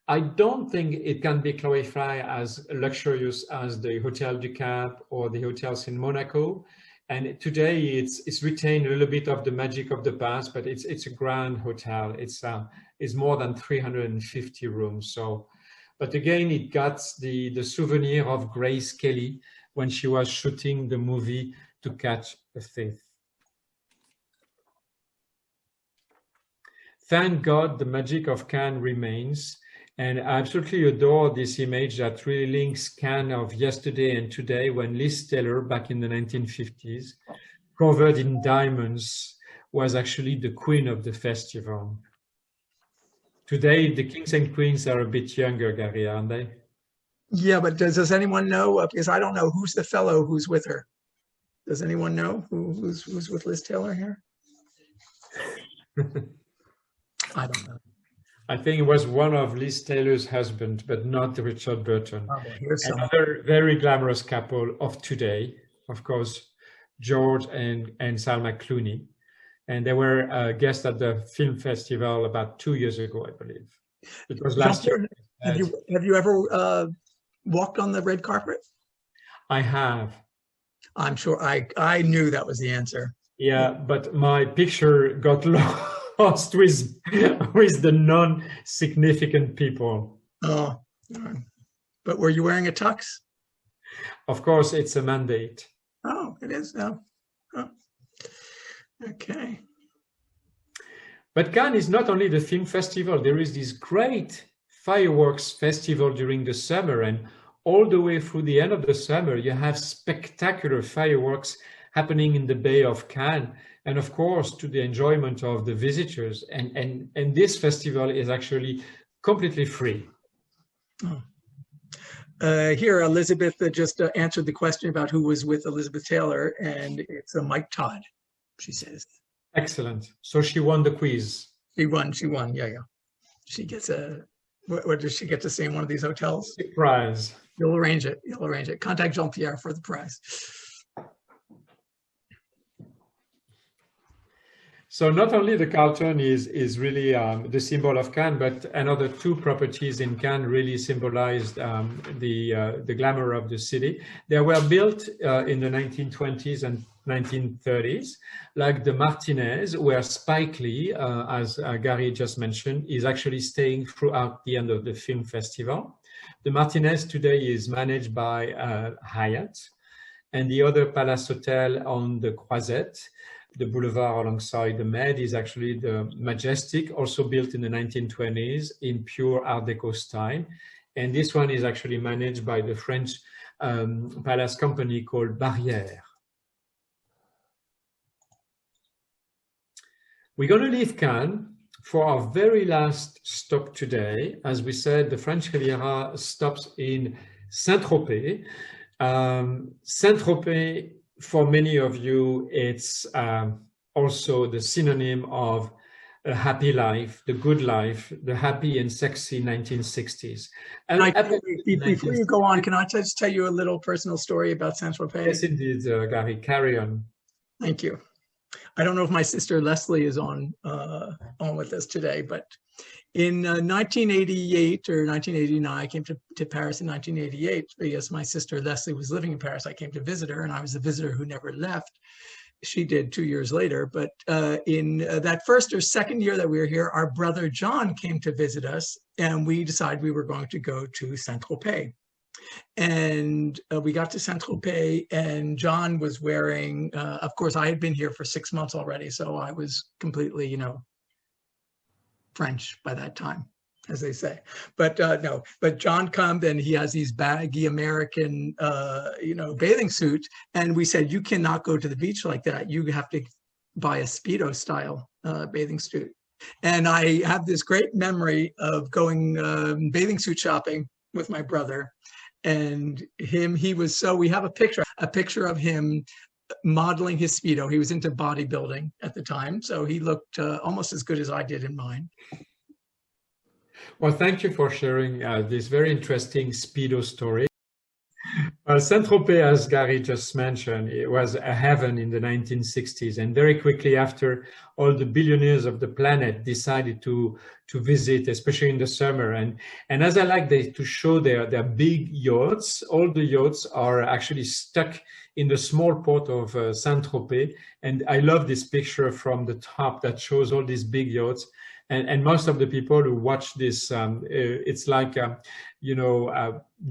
I don't think it can be classified as luxurious as the Hotel du Cap or the hotels in Monaco. And today it's retained a little bit of the magic of the past, but it's a grand hotel. It's more than 350 rooms. So, but again, it got the souvenir of Grace Kelly when she was shooting the movie To Catch a Thief. Thank God the magic of Cannes remains. And I absolutely adore this image that really links Cannes of yesterday and today when Liz Taylor, back in the 1950s, covered in diamonds, was actually the queen of the festival. Today, the kings and queens are a bit younger, Gary, aren't they? Yeah, but does anyone know? Because I don't know who's the fellow who's with her. Does anyone know who's with Liz Taylor here? I don't know. I think it was one of Liz Taylor's husband, but not Richard Burton. Oh, well, another very glamorous couple of today, of course, George and Salma Clooney. And they were guests at the film festival about 2 years ago, I believe. It was last year. Have you ever walked on the red carpet? I have. I'm sure I knew that was the answer. Yeah, but my picture got lost with the non-significant people. Oh, but were you wearing a tux? Of course, it's a mandate. Oh, it is now. Oh. Okay. But Cannes is not only the film festival. There is this great fireworks festival during the summer, and all the way through the end of the summer, you have spectacular fireworks happening in the Bay of Cannes, and of course, to the enjoyment of the visitors. And this festival is actually completely free. Oh. Here, Elizabeth just answered the question about who was with Elizabeth Taylor, and it's Mike Todd, she says. Excellent. So she won the quiz. She won, yeah. She gets what does she get to see in one of these hotels? The prize. You'll arrange it. Contact Jean-Pierre for the prize. So not only the Carlton is really the symbol of Cannes, but another two properties in Cannes really symbolized the glamour of the city. They were built in the 1920s and 1930s, like the Martinez, where Spike Lee, as Gary just mentioned, is actually staying throughout the end of the film festival. The Martinez today is managed by Hyatt, and the other Palace Hotel on the Croisette, the boulevard alongside the Med, is actually the Majestic, also built in the 1920s in pure Art Deco style. And this one is actually managed by the French palace company called Barrière. We're going to leave Cannes for our very last stop today. As we said, the French Riviera stops in Saint-Tropez. Saint-Tropez, for many of you, it's also the synonym of a happy life, the good life, the happy and sexy 1960s. And before you go on, can I just tell you a little personal story about Saint-Tropez? Yes, indeed, Gary, carry on. Thank you. I don't know if my sister Leslie is on with us today, but in 1988 or 1989, I came to Paris in 1988 because my sister Leslie was living in Paris. I came to visit her, and I was a visitor who never left. She did 2 years later, but in that first or second year that we were here, our brother John came to visit us, and we decided we were going to go to Saint-Tropez. And we got to Saint-Tropez, and John was wearing, of course, I had been here for 6 months already, so I was completely, French by that time, as they say. But no, but John comes and he has these baggy American, bathing suits. And we said, you cannot go to the beach like that. You have to buy a Speedo style bathing suit. And I have this great memory of going bathing suit shopping with my brother. And we have a picture of him modeling his Speedo. He was into bodybuilding at the time, so he looked almost as good as I did in mine. Well, thank you for sharing this very interesting Speedo story. Saint-Tropez, as Gary just mentioned, it was a heaven in the 1960s, and very quickly after, all the billionaires of the planet decided to visit, especially in the summer. And as I like to show their big yachts, all the yachts are actually stuck in the small port of Saint-Tropez. And I love this picture from the top that shows all these big yachts. And most of the people who watch this, it's like,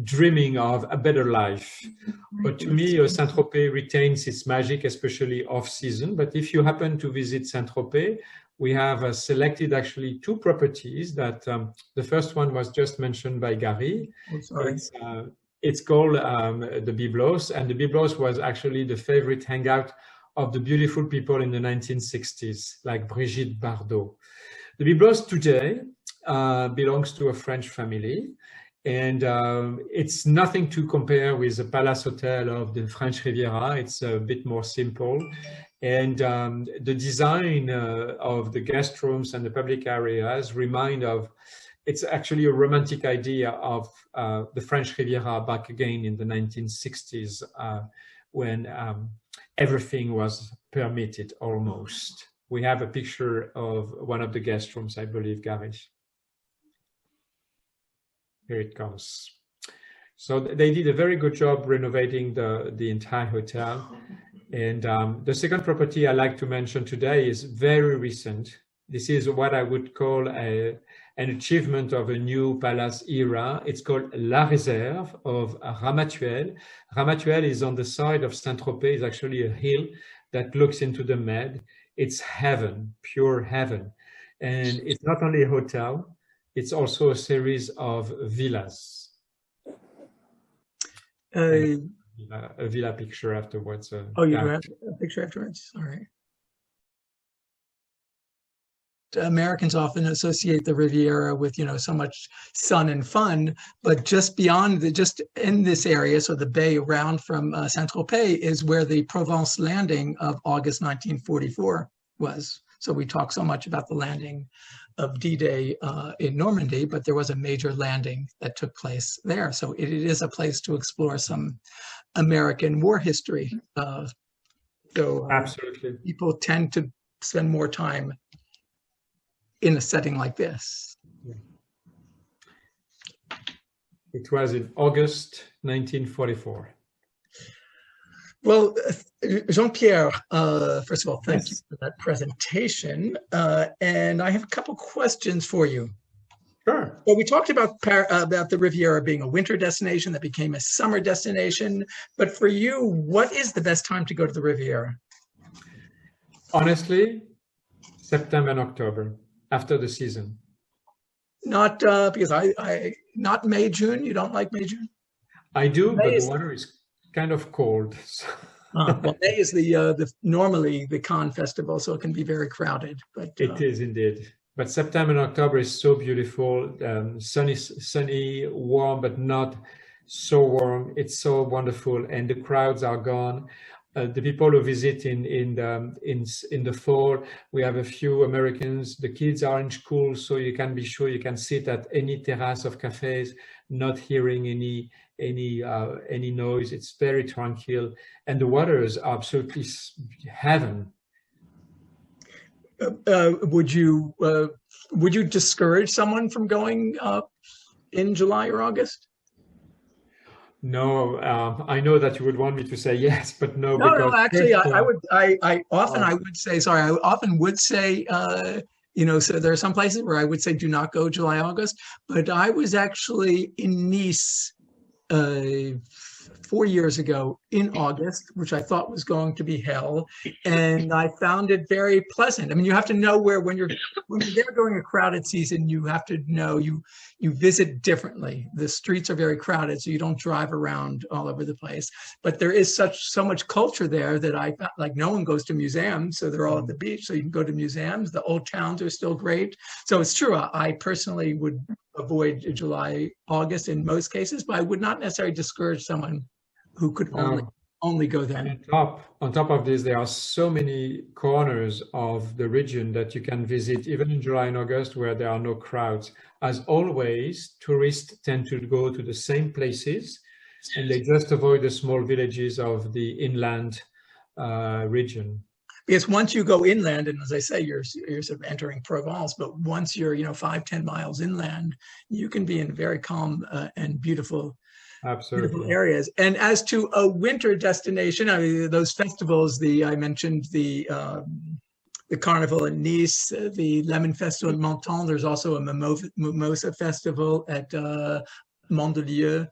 dreaming of a better life. But to me, Saint-Tropez retains its magic, especially off-season. But if you happen to visit Saint-Tropez, we have selected actually two properties that the first one was just mentioned by Gary. Oh, sorry. It's called the Byblos, and the Byblos was actually the favorite hangout of the beautiful people in the 1960s, like Brigitte Bardot. The Byblos today belongs to a French family, and it's nothing to compare with the Palace Hotel of the French Riviera. It's a bit more simple. And the design of the guest rooms and the public areas remind of, it's actually a romantic idea of the French Riviera back again in the 1960s when everything was permitted almost. We have a picture of one of the guest rooms, I believe, Gary. Here it comes. So they did a very good job renovating the entire hotel. And the second property I like to mention today is very recent. This is what I would call an achievement of a new palace era. It's called La Réserve of Ramatuelle. Ramatuelle is on the side of Saint-Tropez. It's actually a hill that looks into the Med. It's heaven, pure heaven. And it's not only a hotel, it's also a series of villas. A villa picture afterwards. You have a picture afterwards? All right. Americans often associate the Riviera with, so much sun and fun, but just beyond just in this area, so the bay around from Saint-Tropez is where the Provence landing of August 1944 was. So we talk so much about the landing of D-Day in Normandy, but there was a major landing that took place there. So it is a place to explore some American war history. Absolutely. People tend to spend more time in a setting like this. It was in August 1944. Well, Jean-Pierre, first of all, thank you for that presentation. And I have a couple questions for you. Sure. Well, we talked about the Riviera being a winter destination that became a summer destination. But for you, what is the best time to go to the Riviera? Honestly, September and October, after the season. Not because not May, June. You don't like May, June? I do, but the water is kind of cold. So. Well, May is normally the Cannes festival, so it can be very crowded. But it is indeed. But September and October is so beautiful, sunny, warm, but not so warm. It's so wonderful, and the crowds are gone. The people who visit in the fall, we have a few Americans. The kids are in school, so you can be sure you can sit at any terrace of cafes, not hearing any noise. It's very tranquil, and the waters are absolutely heaven. Would you discourage someone from going in July or August? No, I know that you would want me to say yes, but no. No, actually, I often would say, so there are some places where I would say do not go July, August, but I was actually in Nice 4 years ago in August, which I thought was going to be hell, and I found it very pleasant. I mean, you have to know when you're there during a crowded season, you have to know you visit differently. The streets are very crowded, so you don't drive around all over the place. But there is so much culture there that I like. No one goes to museums, so they're all at the beach, so you can go to museums. The old towns are still great. So it's true. I personally would avoid July, August in most cases, but I would not necessarily discourage someone who could only go there. And on top of this, there are so many corners of the region that you can visit, even in July and August, where there are no crowds. As always, tourists tend to go to the same places, and they just avoid the small villages of the inland region. Because once you go inland, and as I say, you're sort of entering Provence, but once you're 5-10 miles inland, you can be in very calm and beautiful areas. And as to a winter destination, I mean, those festivals, I mentioned the Carnival in Nice, the Lemon Festival in Menton. There's also a Mimosa Festival at Mandelieu.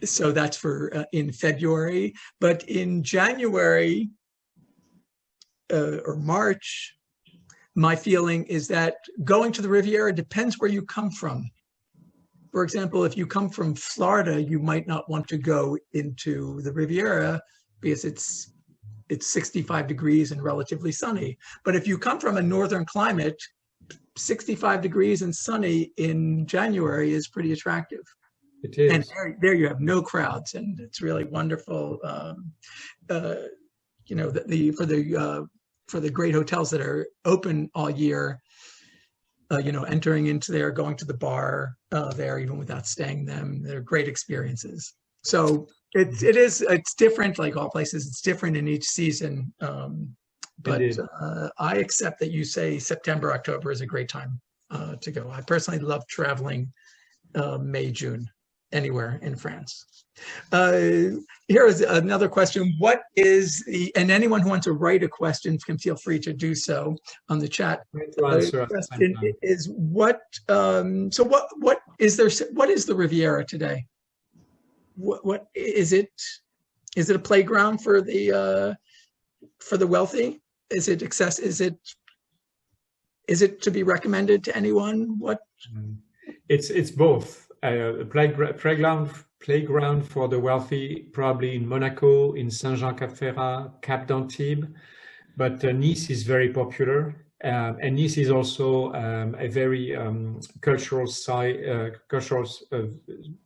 So that's for in February. But in January or March, my feeling is that going to the Riviera depends where you come from. For example, if you come from Florida, you might not want to go into the Riviera because it's 65 degrees and relatively sunny. But if you come from a northern climate, 65 degrees and sunny in January is pretty attractive. It is. And there you have no crowds, and it's really wonderful. For the great hotels that are open all year, entering into there, going to the bar there, even without staying them, they're great experiences. So it's different, like all places, it's different in each season. But I accept that you say September, October is a great time to go. I personally love traveling May, June, anywhere in France. Here is another question. What is and anyone who wants to write a question can feel free to do so on the chat. The question is what is the Riviera today? What is it? Is it a playground for the wealthy? Is it to be recommended to anyone? What? It's both. A playground for the wealthy, probably in Monaco, in Saint-Jean-Cap-Ferrat, Cap d'Antibes, but Nice is very popular, and Nice is also a very cultural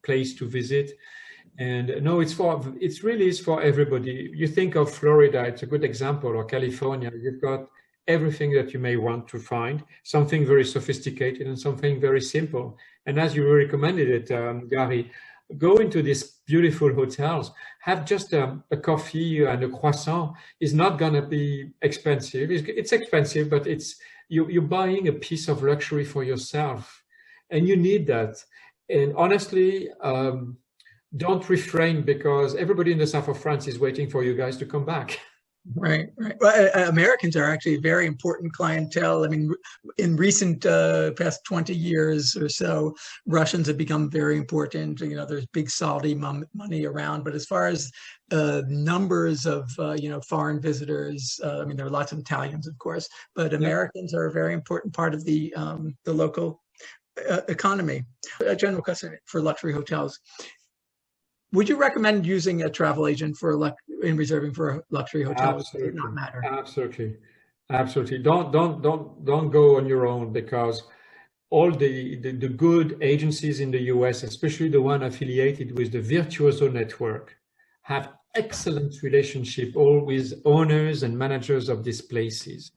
place to visit. And no, it's really is for everybody. You think of Florida, it's a good example, or California. You've got everything that you may want to find, something very sophisticated and something very simple. And as you recommended it, Gary, go into these beautiful hotels, have just a coffee and a croissant. Is not going to be expensive. It's expensive, but you're buying a piece of luxury for yourself, and you need that. And honestly, don't refrain, because everybody in the south of France is waiting for you guys to come back. Right, right. Well, Americans are actually a very important clientele. I mean, in recent past 20 years or so, Russians have become very important. You know, there's big Saudi money around. But as far as numbers of, foreign visitors, I mean, there are lots of Italians, of course, but Americans are a very important part of the local economy. A general question for luxury hotels. Would you recommend using a travel agent in reserving for a luxury hotel? Absolutely. Does it not matter? Absolutely, absolutely. Don't go on your own, because all the good agencies in the US, especially the one affiliated with the Virtuoso network, have excellent relationship all with owners and managers of these places,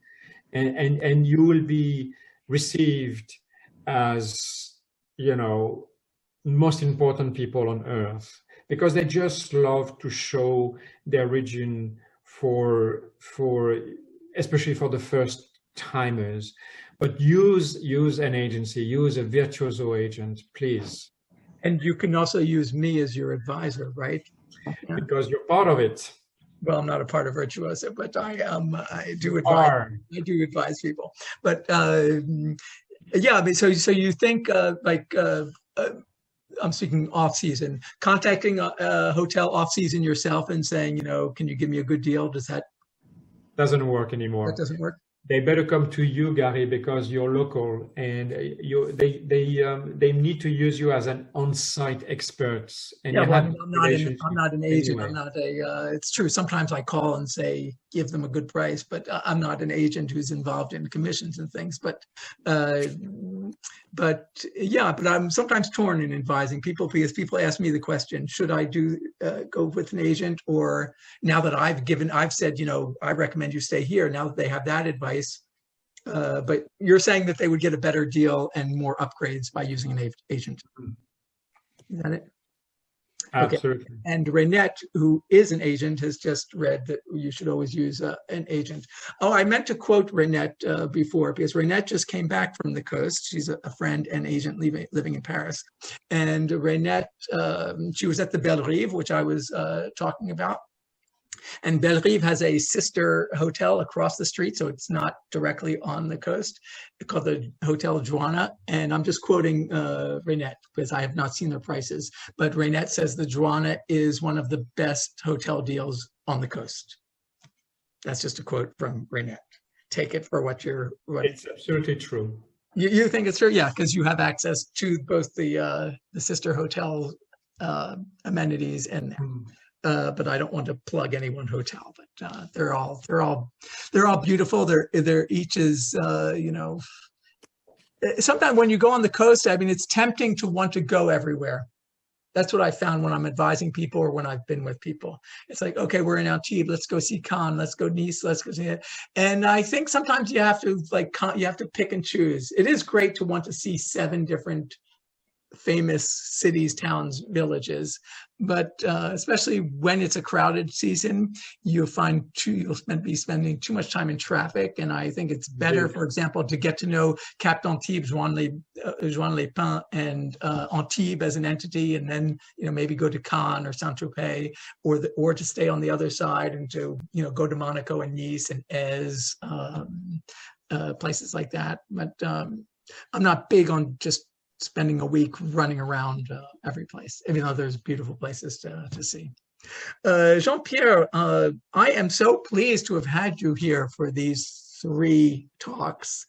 and you will be received as, most important people on earth, because they just love to show their region for especially for the first timers. But use an agency, use a Virtuoso agent, please. And you can also use me as your advisor, right? Because you're part of it. Well, I'm not a part of Virtuoso, but I do advise. I do advise people. But yeah, I mean, so you think I'm speaking off season, contacting a hotel off season yourself and saying, can you give me a good deal? Doesn't work anymore. That doesn't work. They better come to you, Gary, because you're local, and they need to use you as an on-site expert. And I'm not an agent. Anyway. I'm not it's true. Sometimes I call and say, give them a good price, but I'm not an agent who's involved in commissions and things. But I'm sometimes torn in advising people, because people ask me the question, should I go with an agent, or now that I've said, I recommend you stay here, now that they have that advice. But you're saying that they would get a better deal and more upgrades by using an agent. Is that it? Absolutely. Okay. And Renette, who is an agent, has just read that you should always use an agent. Oh, I meant to quote Renette before, because Renette just came back from the coast. She's a friend and agent living in Paris. And Renette, she was at the Belle Rive, which I was talking about. And Belle Rive has a sister hotel across the street, so it's not directly on the coast, called the Hotel Joanna. And I'm just quoting Renette, because I have not seen their prices. But Renette says the Joanna is one of the best hotel deals on the coast. That's just a quote from Renette. Take it for what you're... It's absolutely true. You think it's true? Yeah, because you have access to both the sister hotel amenities and... but I don't want to plug any one hotel. But they're all beautiful. They're each is Sometimes when you go on the coast, I mean, it's tempting to want to go everywhere. That's what I found when I'm advising people, or when I've been with people. It's like, okay, we're in Antibes, let's go see Cannes, let's go Nice, let's go see it. And I think sometimes you have to pick and choose. It is great to want to see 7 different famous cities, towns, villages, but especially when it's a crowded season, you'll be spending too much time in traffic. And I think it's better, for example, to get to know Cap d'Antibes, Juan-les-Pins, and Antibes as an entity, and then maybe go to Cannes or Saint-Tropez, or to stay on the other side and to go to Monaco and Nice and Aix, places like that. But I'm not big on just spending a week running around every place, even though there's beautiful places to see. Jean-Pierre, I am so pleased to have had you here for these 3 talks,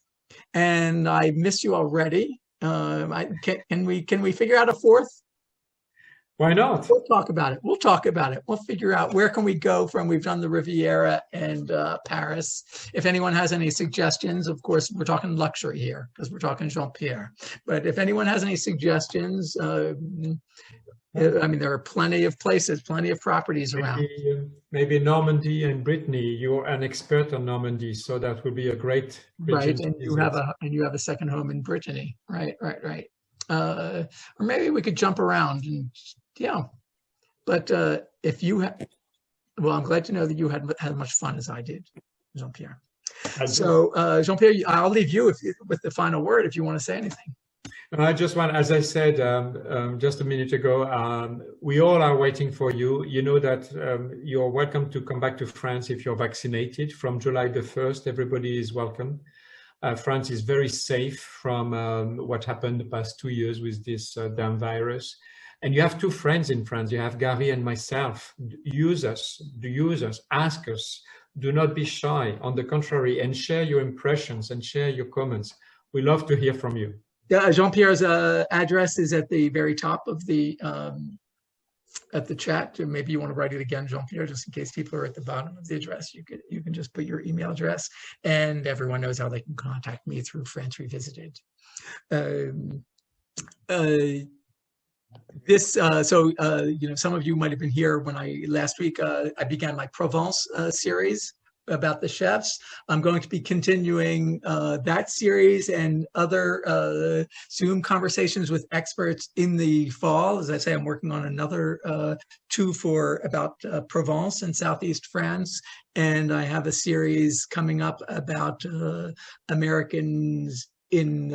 and I miss you already. Can we figure out a 4th? Why not? We'll talk about it. We'll talk about it. We'll figure out where can we go from. We've done the Riviera and Paris. If anyone has any suggestions, of course, we're talking luxury here because we're talking Jean-Pierre. But if anyone has any suggestions, I mean, there are plenty of places, plenty of properties around. Maybe Normandy and Brittany. You're an expert on Normandy, so that would be a great region. Right, and you have a second home in Brittany. Right. Or maybe we could jump around and But if you well, I'm glad to know that you had as much fun as I did, Jean-Pierre. So Jean-Pierre, I'll leave you with the final word if you want to say anything. I just want, as I said just a minute ago, we all are waiting for you. You know that you're welcome to come back to France if you're vaccinated. From July the 1st, everybody is welcome. France is very safe from what happened the past 2 years with this damn virus. And you have two friends in France. You have Gary and myself. Use us, ask us. Do not be shy. On the contrary, and share your impressions and share your comments. We love to hear from you. Yeah, Jean-Pierre's address is at the very top of the chat. Maybe you want to write it again, Jean-Pierre, just in case people are at the bottom of the address. You can just put your email address, and everyone knows how they can contact me through France Revisited. Some of you might have been here when last week I began my Provence series about the chefs. I'm going to be continuing that series and other Zoom conversations with experts in the fall. As I say, I'm working on another two about Provence and Southeast France. And I have a series coming up about Americans in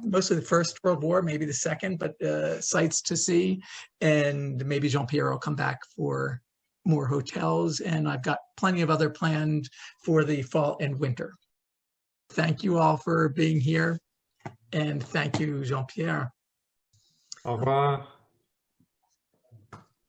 mostly the First World War, maybe the Second, but sites to see. And maybe Jean-Pierre will come back for more hotels, and I've got plenty of other planned for the fall and winter. Thank you all for being here, and thank you, Jean-Pierre. Au revoir.